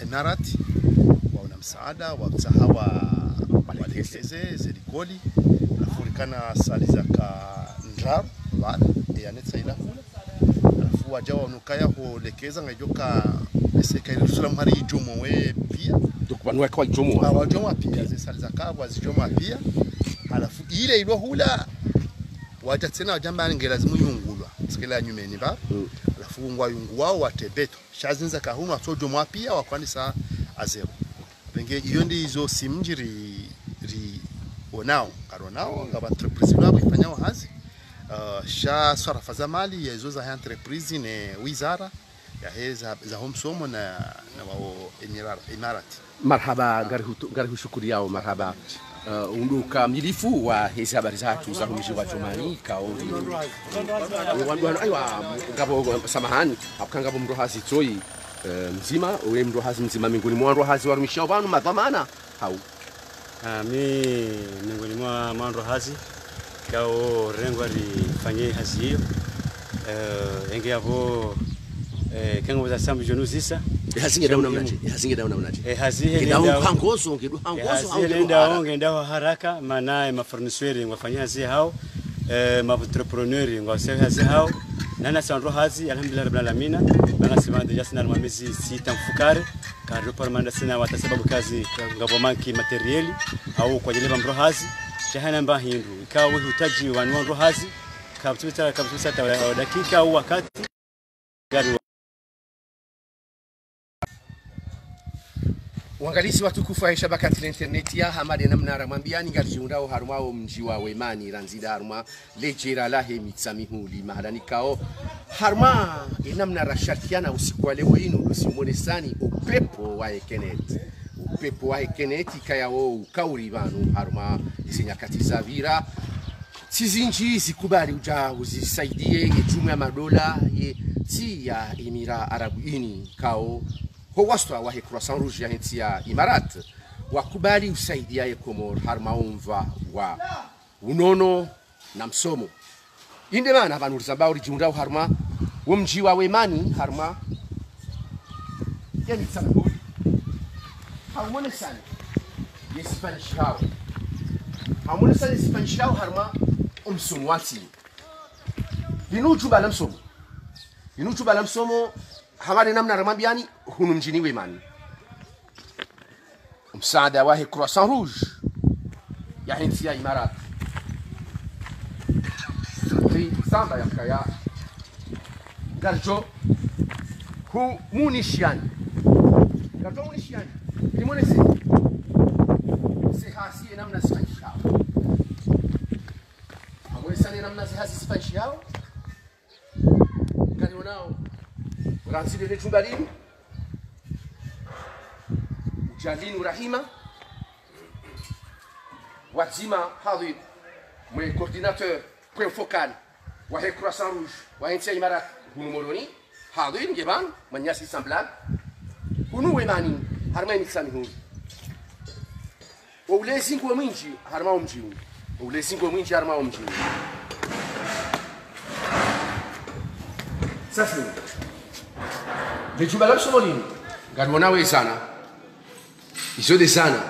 Emirati waona msaada wa msahawa balekeze zelikoli afurikana saliza ka ndrar wala yanetsa ila alafu wajawa nukaya holekeza ngajoka eseka ilusula mari ijomo we pia dokubanwa kwa ijomo wajomo pia saliza ka wazijomo pia alafu ile ilo hula waja tena wajamba ngelazimu yungulwa sikela nyumeni ba alafu ngwa yungu wao watebeto shazinza kahuma sojomo pia wakwanisa azero penge iyo ndi izo simjiri onao karonao ngaba entreprise nabo ifanyao hazi sha sarafa za mali ya izo za entreprise ne wizara ya heza za homsomo na wao Emirati marhaba garihu shukuri yao marhaba unduka milifu wa hizi habari zatu za humji wa Jumani kauli aiwa ngabo samahani apkangabo mrohazi toi mzima uwe mrohazi mzima mingoni mwa mrohazi warumishao banu madhamana hau mi mingoni mwa mrohazi kao rengo alifanyia hazi hiyo enge hapo kengo za sambu jonuzisa hazinge dauna mnaje hazihe ndio hangozo ngenda haraka maana mafornisweri ngwafanyia hazi hao maentrepreneur ngwasema hazi hao nana sanro hazi alhamdulillah rabbil alamin bana simande jasna almamezi sita mfukare karo parmanda sina wata sababu kazi ngabomanki materiali au kwa ajili ya mro hazi shahana mba hindu ikawa hutaji wanwa hazi kabisa dakika au wakati gari Uangalizi watukufu wa shabakati la internet ya hamade namna ramambiani ngarjiundao harumao mji wa Wemani ranzida haruma lejera lahe mitsamihuli mahalani kao haruma namna rashatiana usiku wa leo ino usimwonesani upepo wa Ekenet. Upepo wa Ekenet ikayao ukauri vanu haruma isinyakati za vira Sizinji zikubali uja uzisaidie yejumu ya madola ye ti ya Emira Arabu ini kao ho wastwa wa Croissant Rouge ya henti ya Imarat wakubali usaidia ye Komor harmaumva wa unono na msomo inde mana vanhu zambao rijiundao harma womji wa Wemani harma yani tsambuli haumone sana yesipanish hao haumone sana yesipanish hao harma umsumwati inuchuba la msomo hamari namna ramambiani hunu mjini Wemani msaada wa Croissant Rouge ya henti ya Imarat samba ya kaya garjo hu munishiani limone se hasi namna sifanishao amwesani namna hasi sifanishao gari wanao ranside de chumbalini ujalini rahima wazima hadhi mwe coordinateur point focal wa Croissant Rouge wa henti ya Imarat hunu moroni hadhi ngeban manyasi samblan hunu Wemani harma mitsamihuli ulezi ngwa mwinji harma umjiu ulezi ngwa mwinji harma umjiu sasa vejubala somolini garwana wezana izo de sana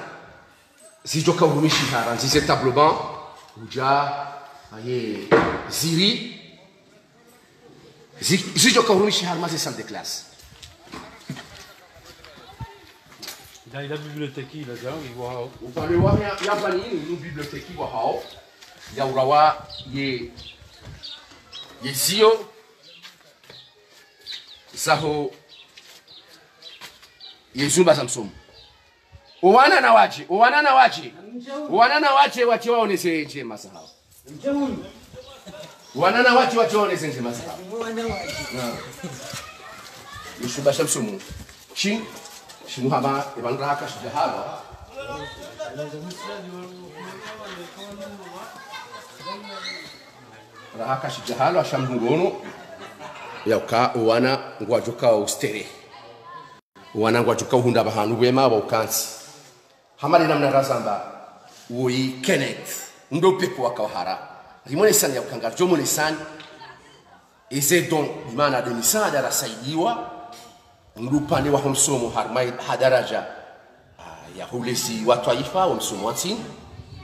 zijoka urumishi hara nzize tableau banc uja aye ziri zijoka urumishi harma ze salle de classe Dans la bibliothèque, il a dit, il voit. Dans le voir, il y a pas une bibliothèque qui voit. Il y a urawa, ye zio, saho, ye zumba samsum. Uwana na wache waone seje masahau. Uwana na wache waone seje masahau. Yusuba samsum. Shin Shinu haba ibang raka shidahalo. Raka shidahalo asham hungono. Yauka uwana ngwajuka ustere. Uwana ngwajuka uhunda bahanu wema wa ukansi. Hamali namna razamba ui Kenet. Ndo pepo wakawahara. Rimone sani ya ukangar. Jomone sani. Eze don imana demisada rasaidiwa. Ndupande wa msomo harma hadaraja ya hulesi wa taifa wa msomo watini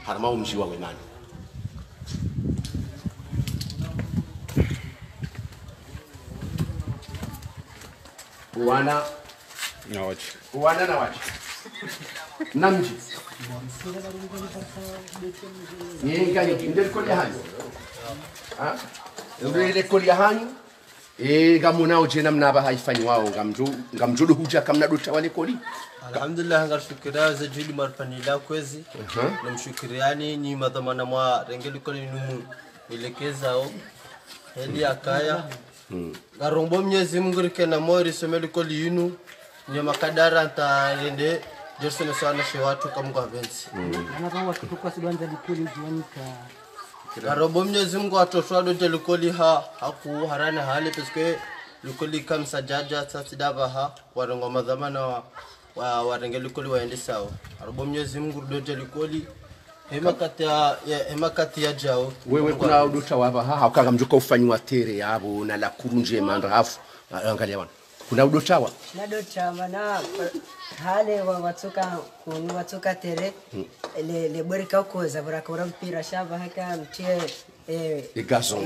harma umji wa Wemani wana na wachi namji yenga ndel ko yahanyu ndel ko yahanyu gamunao jena mnaba haifanyi wao ngamjudu huja kamna dota wale koli alhamdulillah ngarshukira za juli marfanila kwezi namshukiriani ni madhamana mwa rengeli koli numu nilekezao heli akaya ngarombo Mwenyezi Mungu rikena mori someli koli yinu nyama kadara ntarende josone sana she watu kamgwa bensi anapawa kutoka sibanza likoli juanika Karobo Mwenyezi Mungu atoshwa dote likoli haku harane hali peske likoli kamsa jaja sasidaba warongo madhamana warenge likoli waende sawa. Karobo Mwenyezi Mungu dote likoli hema kati ya jao. Wewe kuna udota wava haukaga mjuka ufanywa tere yabo na la kurunje mandrafu angalia wana. Kuna udotawa? Na dota mana hale watoka tere le borika ukoza burakora mpira shaba haka mtie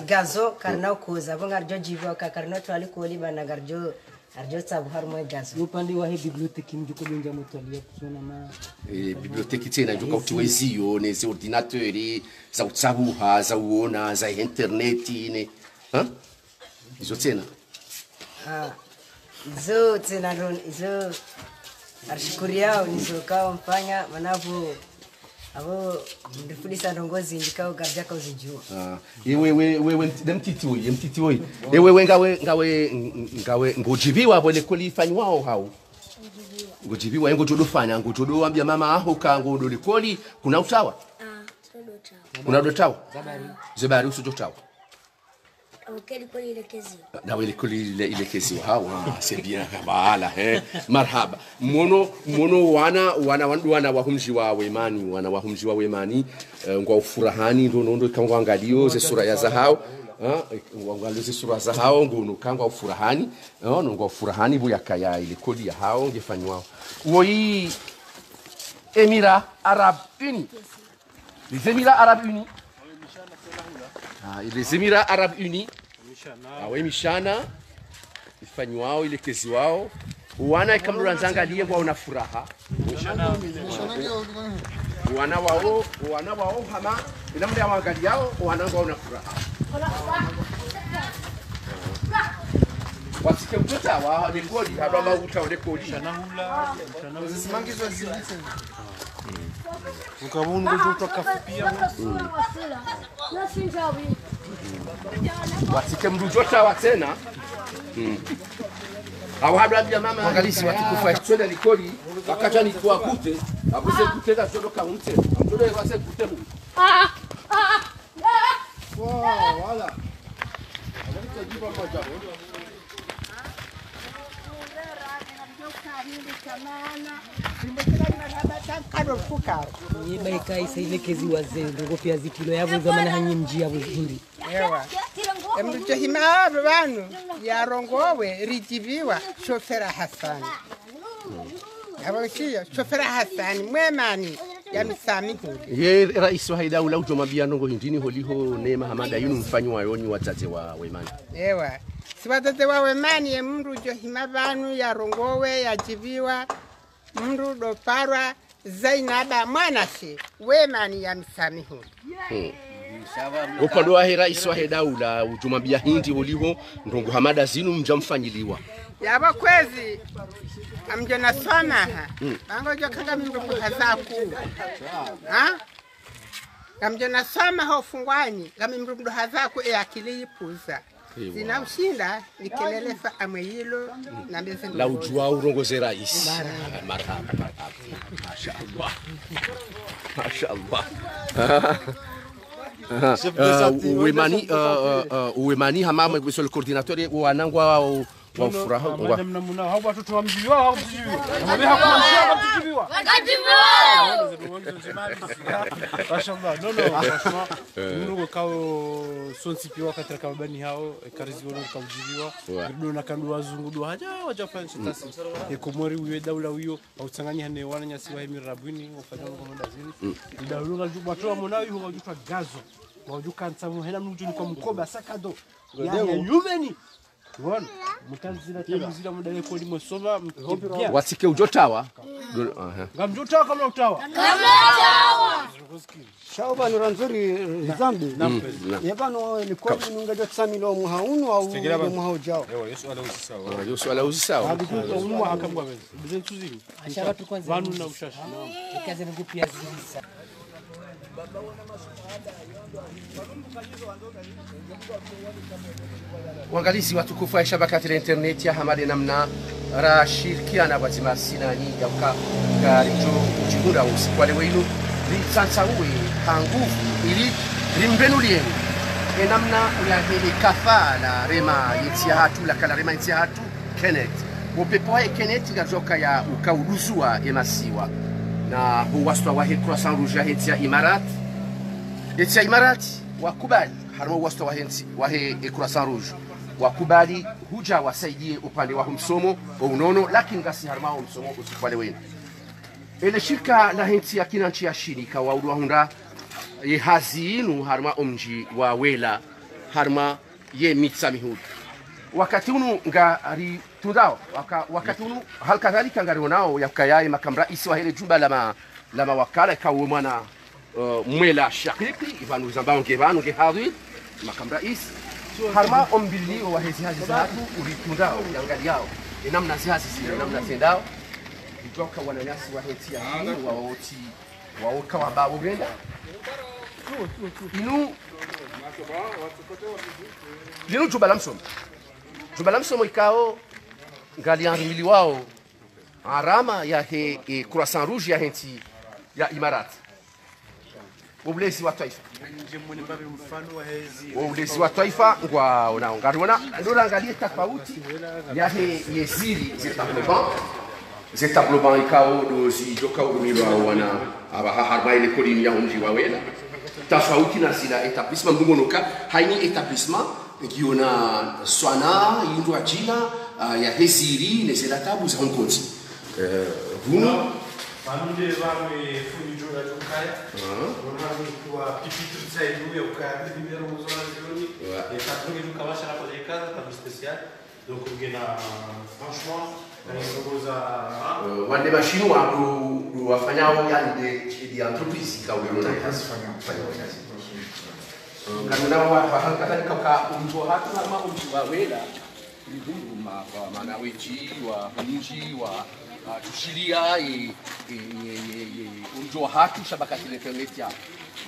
gazo karna ukoza bonga jojiva ka karna twali koli bana garjo arjo sabu harmo gazo upande wa bibliothèque mjuko benja mutali kusona ma bibliothèque tena njuka utiwezio nezi ordinateur za utsabuha za uona za internet ne izo tena zo tena ron izo arshukuri yao nizokao mpanya manavu abo ndifundisa ndongozi ndikao garjaka uzijua wewe mtiti oi wewe ngawe ngojibiwa bole kulifanywa hao ngojibiwa ngojodofanya ngojodoambia mama aho kango ndo likoli kuna utawa kuna dotawa zebari usujotawa Ukeli kuli ilekezi. Na wele kuli ilekezi hawa c'est bien bala marhaba mono wana wahumji wa wemani wana wahumji wa wemani ngwa ufurahani ndo kangwa angalio ze sura ya zahao wangalio ze sura za hao ngono kangwa ufurahani ngwa ufurahani bo yakaya ile kodi ya hao ngefanywa woi Émirats Arabes Unis les Émirats Arabes Unis les Émirats Arabes Unis mishana ifanywa ile kezi wao wana ikamdura nzangalie kwa una furaha wana wao hama ila mda wangalia yao wana kwa una furaha wasike mtota wa rekodi hadwa uta rekodi shanahula zisimangizwa zilite ukabuni ngojo kafupia wasike mrujota wa tena awabia mama angalisi watukufa twenda likoli akacha ni kwa kute abuse kuteka zodo kaunte mtoto yase kute mu wala angalisi jibu moja Yeba ikai sailekezi wazee ndogo pia zikilo yabo zamana hanyi mjia buzindi ewa emrucho hima banu ya rongowe rijibiwa shofera Hassan abakio shofera Hassan mwemani ya msamihu ye rais wa daula ujomabia nongo hindini holiho Neema Hamada yunu mfanyi wa yoni watate wa wemani ewa siwatate wa wemani emrucho hima banu ya rongowe ya jibiwa mru doparwa Zainaba mwanashe wemani ya msamihu upande wa rais wa daula ujomabia hindi holiho ndongo Hamada zinu mjamfanyiliwa yabo kwezi amjona swamaha angojo kanga mndugu hazaku amjona swamaha ufungwani kama mndugu hazaku akili ipuza zinamshinda nikelelefa amweyilo na mbeze la ujua urongoze rais marhaba mashaallah Wemani hamama kwa coordinateur wanangwa wa furaha kwa mnamuna hao watoto wa mji wao wameha kwa mji wao kujibiwa mashaallah no franchement nous kao sonsipi wakati kama bani hao karizi wao kujibiwa ndio na kandu wazungu do haja wajafanya tasi ekomori uwe daula huyo au tsanganya ne wana nyasi wa Émirats Arabes Unis wafanya kwa ndazini daula watu mnawi huwa wajutwa gazo wajuka nsamu hena mjuni kwa mkoba sakado ya yumeni Wana mutanzila tamzila mudale ko limo soma mpya wasike ujotawa ngamjotawa kama utawa shauba nuranzuri zambi yabano ni kwa nungaje tsamilo muhaunu au muhaujao Yesu ala usawa umu akambwa beze bizentuzini ashaka tu kwanza banu na ushashi ikaze ngupia zilisa Wangalisi watukufu wa shabakati la internet ya hamade namna rashirikiana wazima sinani yauka karicho uchikunda usiku wale wenu litsansawe hanguvu ili rimbenulieni namna ya hili kafala rema yetia hatu la kala rema yetia hatu Kenneth upepo wa Kenneth gazoka ya ukauduzua emasiwa na huwastwa wa Croissant Rouge yetia Imarat wakubali harimo wastwa wa Croissant Rouge wakubali huja wasaidie upande wa msomo wa unono lakini gasi harmao msomo usifale wenu ile shirika la henti ya kinanchi ya shirika wa udwahunda ye hazinu harma omji wa wela harma ye mitsamihud wakati unu ngari tudao wakati unu halkadhalika ngari nao yakayai makamra isi wa hele jumba lama wakala kawo mwana mwela shakiki ivanu zambao ngevanu ngehadhi makamra isi harma ombili wa hezi zatu ulitundao yangali yao namna zihazi namna tendao ijoka wananyasi wa heti ya hini waoti waoka wabao brenda inu linu jubala msomo ikao ngali anrimili wao arama ya he croissant rouge ya henti ya Imarat ulezi wa taifa ulezi wa taifa ngwa unaongaliona ndio angalie tofauti ya he yeziri zetabloban ikao dozi joka umilwa wana abaha harba ile kolini ya umji wawela tofauti na zila etablissement mbungonoka haini etablissement giona swana yindu ajina ya heziri nezela tabu za honkonzi vuno Famille vame funjo la jokaya. Ronaldo kwa pipitru tsaidu ya ukaya primero muzona jioni. Et patron que jokaya shala kwa dekada tabu spécial. Donc ngena franchement wande machine wa wafanyao yani de entreprise kaulona fanya kazi. Ngamuna wa hankatani kwa umtu hatu na umtu wa wela. Ndungu maana wechi wa mji wa tushiria unjo hatu shabakati la internet ya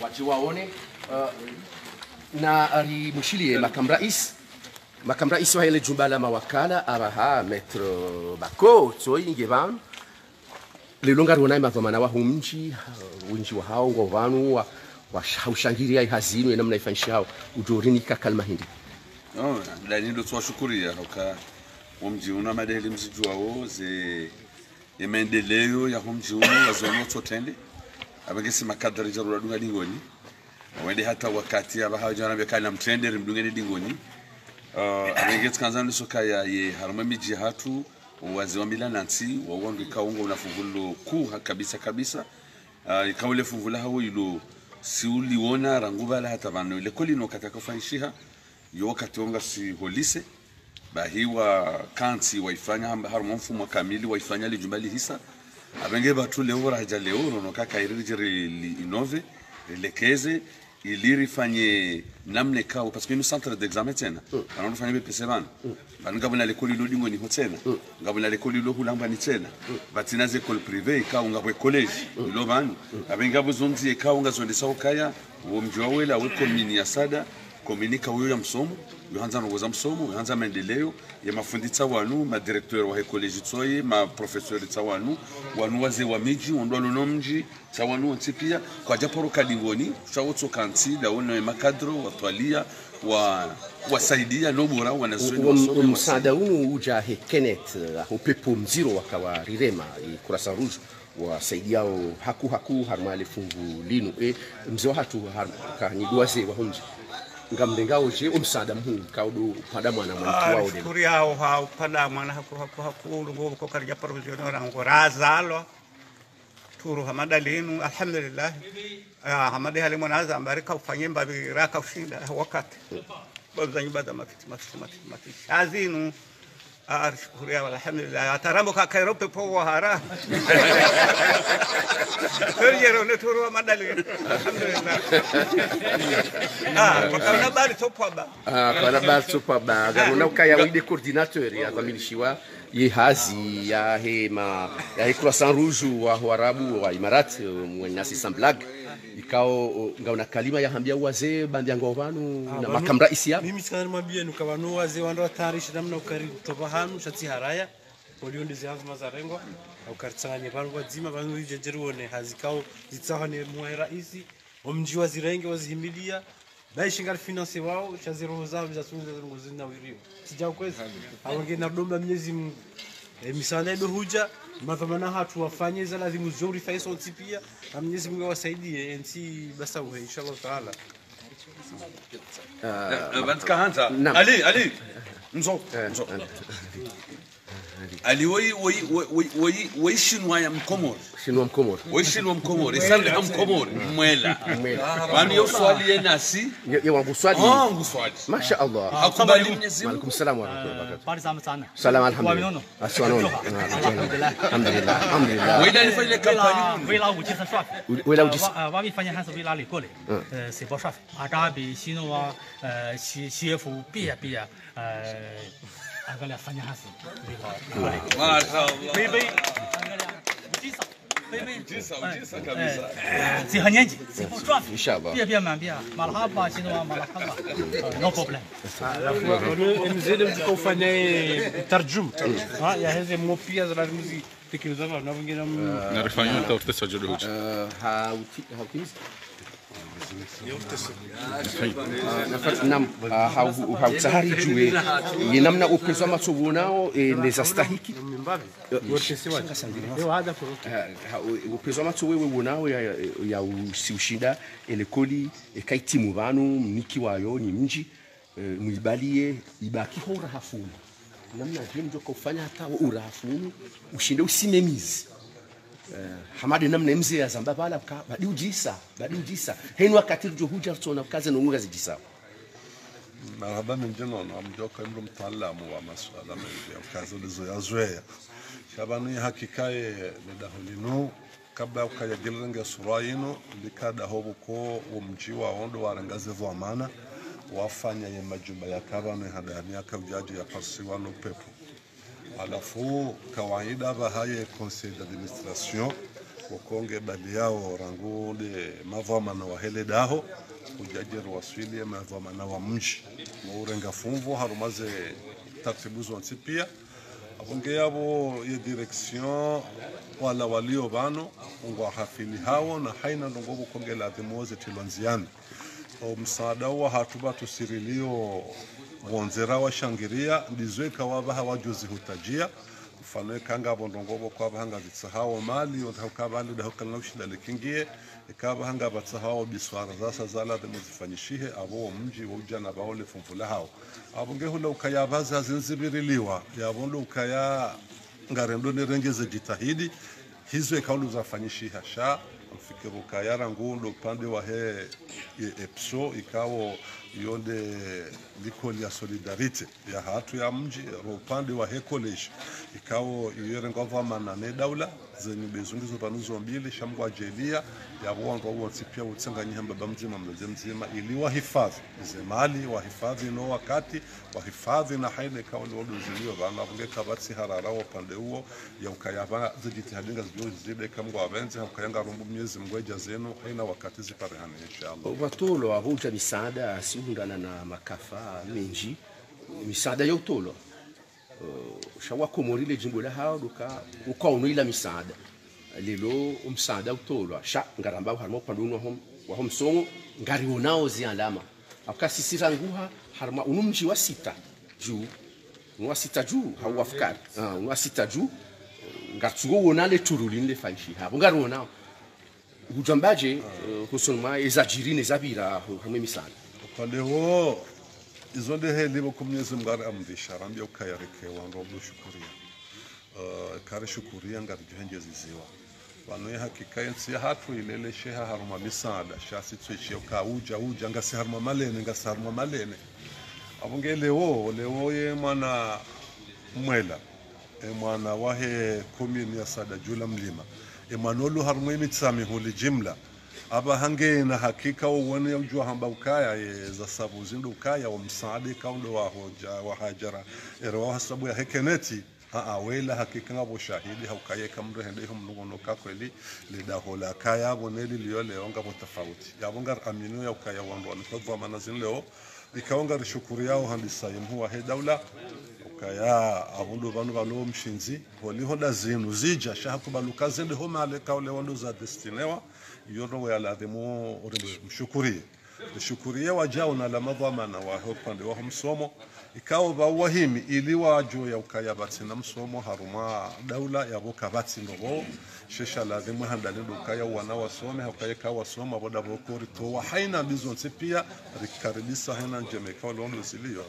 waje waone na ari mushilie makam rais wa ile jumba la mawakala araha metro bako so ingevan lilonga rona mavamana wa humji winji wa hao ngo vanu wa ushangiria hazinu namna ifanyishao ujorini kakalma hindi ndani ndo twashukuria hoka umji una madeli mziju wao ze maendeleo ya humji una wazono totende abagesi makadari jarura dunga dingoni wende hata wakati abaha jana bekana mtendere mdungeni dingoni abageti kanzani soka ya ye haruma miji hatu waziwa milanansi wawandu kaungo unafungulo ku kabisa ikaule fungula hawo ilo siuliona rangubala hata bano ile kolino kataka fanishiha yo wakati onga si holise bahiwa kanti waifanya haruma mfumo kamili waifanya le jumbali hisa abenge batu leo raja leo no kaka irijiri inove lekeze iliri fanye namne kao parce que nous centre d'examen tena on fanye BPC ban ngabona l'école lo dingo ni hotena ngabona l'école lo hulamba ni tena batina ze école privée ka ngabwe college lo ban abenga buzonzi ka ngazonde saukaya wo mjowela wo komini ya sada kominika huyo ya msomo yohanza ngoza msomo yohanza maendeleo ya mafunditsa wanu ma directeur wa college tsoye ma professeur tsawanu wanu waze wa miji ondwa lonomji tsawanu ntipia kwa japoro kadingoni chawotso kanti daona makadro watwalia wa wasaidia nobora wanazweni wasome msaada unu uja he Kenneth upepo mziro wakawa rirema kurasa rouge wasaidiao haku harmale fungu linu mzee hatu kanidwaze wa hunji ngamdengao je umsada mhu kaudu pada mwana mwantu wao de kuri hao hao pada mwana haku lungo ko karja provision rango razalo turu hamada linu alhamdulillah hamada hali mwanaza ambarika ufanye mbabi raka ushinda wakati babza nyibada mafiti azinu ashukuru ya alhamdulillah atarambo ka kairope po hara Terjero ne turu madali alhamdulillah wakana bali topaba kana bali topaba garuna ukaya wide coordinateur ya familishiwa ye hazi ya hema ya croissant rouge wa Arabu wa Imarat mwenyasi samblag ikao ngaona kalima ya hambia wazee bandia ngovanu na makamra isia mimi sana mwambie nukabanu wazee wando tarishi namna ukari topahanu shati haraya polio ndizi hazo mazarengo au kartsanya bantu wazima bantu ijejeruone hazikao zitsahane mwa raisi omji wazirenge wazihimilia baishinga finance wao chaziro zao zasunza ngozi na wirio sija kwezi awenge na domba Mwenyezi Mungu misana ndo huja madhamana hatu wafanye za lazima zuri faiso tipia na Mwenyezi Mungu awasaidie nti basa uwe inshallah taala bantka hanza ali nzo Ali woi shinwa ya mkomori. Shinwa mkomori. Woi shinwa mkomori. Isali ya mkomori. Mwela. Wani yo swali ye nasi. Ye wangu swali. Wangu swali. Masha Allah. Hakubali Mwenyezi Mungu. Alaikum salam wa rahmatullahi wa barakatuh. Pari sana. Salam alhamdulillah. Aswanono. Alhamdulillah. Wila nifanye kampani. Wila ujisa swafi. Wila ujisa. Wabi fanya hasa wila likole. Sebo swafi. Atabi shinwa CF pia. angalia fanya hasa. Mashaallah. Baby, angalia mtisa. Ujisa kabisa. Si hanyenji, si photography. Inshallah. Pia marhaba, marhaba. No problem. mzidi mkofanya tarjum ya hizi mopia za muziki tekelezawa na wengine narifanywa tawtesa jodoji hautimiza nam hautsahari jue ni namna upezo matsogo nao neza stahiki upezo matsogo wewe unao ya usiushinda elekoli ekaitimu vanu mniki wayo ni mji muibalie ibaki hora hafuni namna hiyo ndio kufanya hata urafuni ushinde usimemizi hamade namna mzee ya zamba bala badi ujisa henu wakati ndio huja tsona kazi no ngazi jisa marhaba mjeno na mjoka mlo mtaalamu wa masuala mengi ya kazi ulizoyazoea shabani hakikaye nedahulino kabla ukayagilanga surayino likada hobuko umji wa ondo warangaze dhamana wafanya ya majumba ya kabane hadani akajaji ya pasiwa no pepo alafu kawaida bahaye conseil d'administration wakonge bali yao rangude mavamana wa hele daho kujajeru waswili mavamana wa mji muurenga fumvo harumaze taratibu zonse pia abonge yabo ya direction wala walio bano ngwa hafili hao na haina ndongo konge la demoze tilwanziani msaada wa hatuba tusirilio wonzera wa shangiria ndizweka wabaha wajuzi hutajia mfano kanga bondongobo kwa bahanga zitsahawo mali utakabali da hokana ushida likingie ikabahanga batsahawo biswara zasa zala de muzifanyishihe abo mji wujana baole fumfula hao abonge hula ukayabaza zinzibiriliwa yabondo ukaya ngarendo nerengeze jitahidi hizo ikaulu zafanyishiha sha mfikiru kayara ngundo pande wa he epso ikawo yonde likoli ya solidarite ya hatu ya mji upande wa he college ikawo yere ngavamana ne daula zenye bezungizo panuzo mbili shamgwa jelia ya bongo wonsi pia utsanganya baba mzima mzima ili wahifadhi zemali wahifadhi no wakati wahifadhi na haile kawo lodo zilio bana bungeka batsi harara upande huo ya ukayaba zijitihadinga zile kamgwa abenze ukayanga rumbu miezi mgweja zenu haina wakati ziparehana inshallah watulo abuja misaada siungana na makafa menji misaada ya utolo shawa komorile jimbo la hao duka ukaonoila misaada lelo umsaada utolo sha ngaramba harmo panduno wa hom songo ngari onao ziandama akasisira nguha harma unumji wa sita juu hauafkari unwa sita juu ngatsugo wonale turulinde fanshi hapo ngari onao hujambaje husoma ezajirine zabira home misaada upande huo izonde heli bokumnyezi mgari amdisha rambia ukayareke wango shukuria kare shukuria ngari juhenje ziziwa wanu hakika yensi hatu ilele sheha haruma misaada shasi tseche uja ngasi haruma malene abunge lewo ye mwana mwela mwana wahe komini ya sada jula mlima manolo haruma imitsami huli jimla aba hange na hakika uone ya ujua hamba ukaya za sabu zindu ukaya wa msaade kaundo wa hoja wa hajara erwa hasabu ya hekeneti wela hakika ngabo shahidi haukaye kamre hende humngono kakweli lida hola kaya boneli liole onga tofauti yabonga aminu ya ukaya wandu walifadwa manazin leo ikaonga rishukuri yao handisa yemhuwa he daula ukaya abundu banu balo mshinzi holi hoda zinu zija shahakubaluka zende homa aleka ole wandu za destinewa yoro ya lademo mshukuri mshukuri wajao na la madhamana wa hopande wa msomo ikawa bawahimi ili wajo ya ukaya batina msomo haruma daula ya boka batinobo shesha lademo handalindo ukaya wana wasome ukaya ka wasoma boda bokori to wa haina bizonse pia rikaribisa haina njeme ka londo silio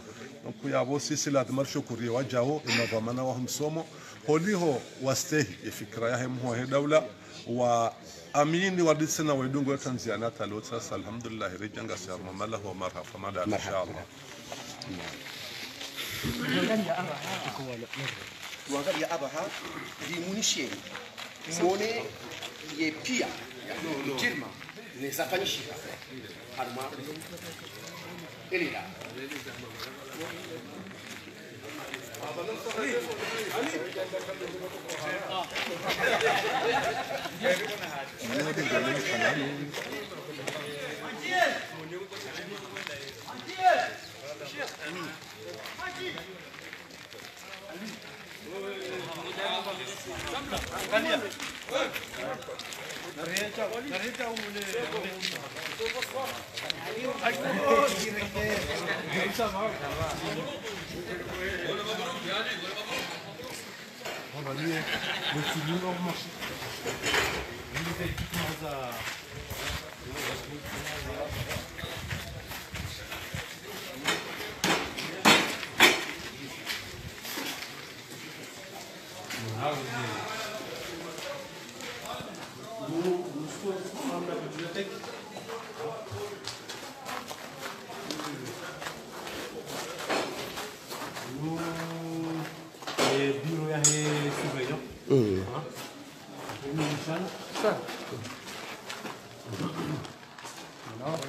nkuya bo sisi lademo shukuri wajao ina dhamana wa msomo holiho wastehi ifikra ya hemu wa daula wa amini wadisena wedungu ya Tanzania talota alhamdulillah rijanga sharma malahu marhafa mada inshallah wangalia abaha limunishe mone ye pia jirma ne zafanyishika harma elila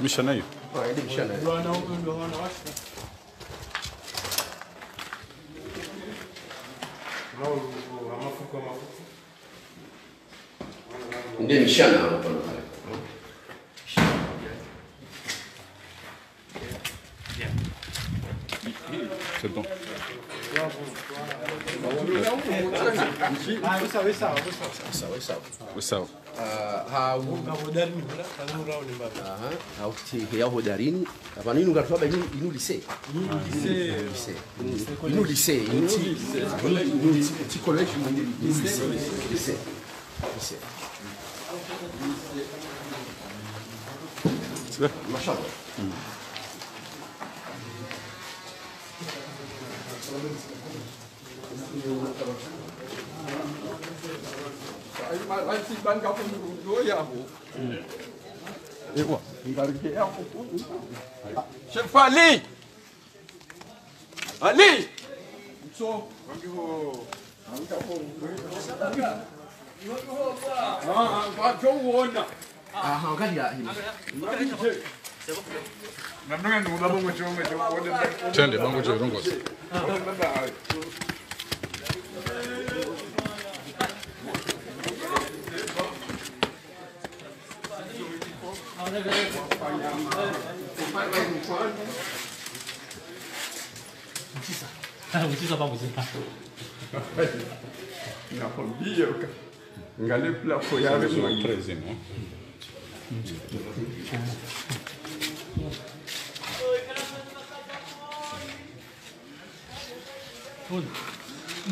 مشان ايوه ndio mishana hapo. C'est bon. Sawa. Hodarini abantu inu ngatwaba inu lycée inu lycée inu college lycée mashallah. Chef Ali! Ali! Twende bango je rongoza. Nakwambia ngale plafo yale presimo.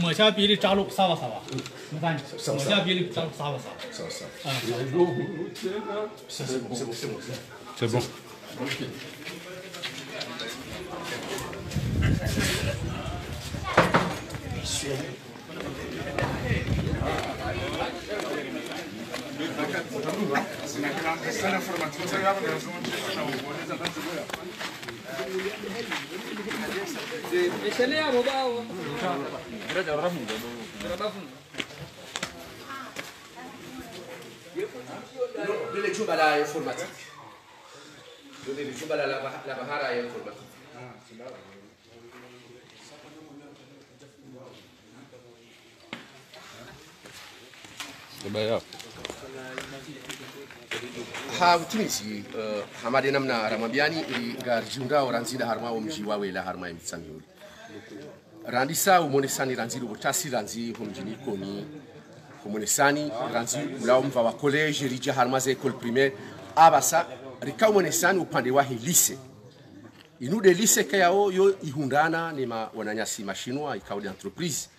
抹下比例扎路撒吧撒吧，没办法，抹下比例扎路撒吧撒。C'est bon. Dole chumba la informatique. Dole chumba la bahara ya informatique. Baya. Ha utimisi hamade namna ramambiani ili garjunga oranzida harma omji wawe la harma emitsamiuli. Randisa umonesani ranziru botasi ranzi homjini komi umonesani ranzi ula umva wa college rija harma za école primaire abasa rika umonesani upande wa lycée. Inude lycée kayao yo ihundana ni wananyasi mashinwa ikaudi entreprise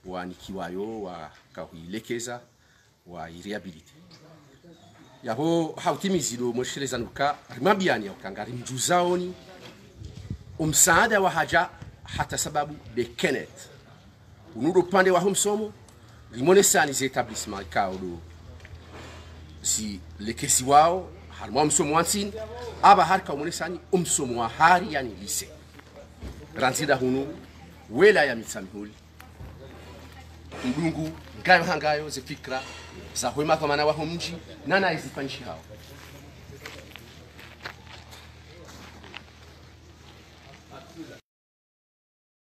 wa nikiwayo wa kahuilekeza wa irehabilite. Yaho hautimizi do mosheleza nuka rimambiani ya ukangari mjuzaoni umsaada wa haja hata sababu de Kenneth unudo pande wa humsomo limonesani ze etablissement kao do si lekesi wao harma umsomo wansin aba harka umonesani umsomo wa hari yani lycée ranzida hunu wela ya mitsamihuli ndungu ngayo hangayo ze fikra za hwema kwa maana wa mji nana izifanyishi hao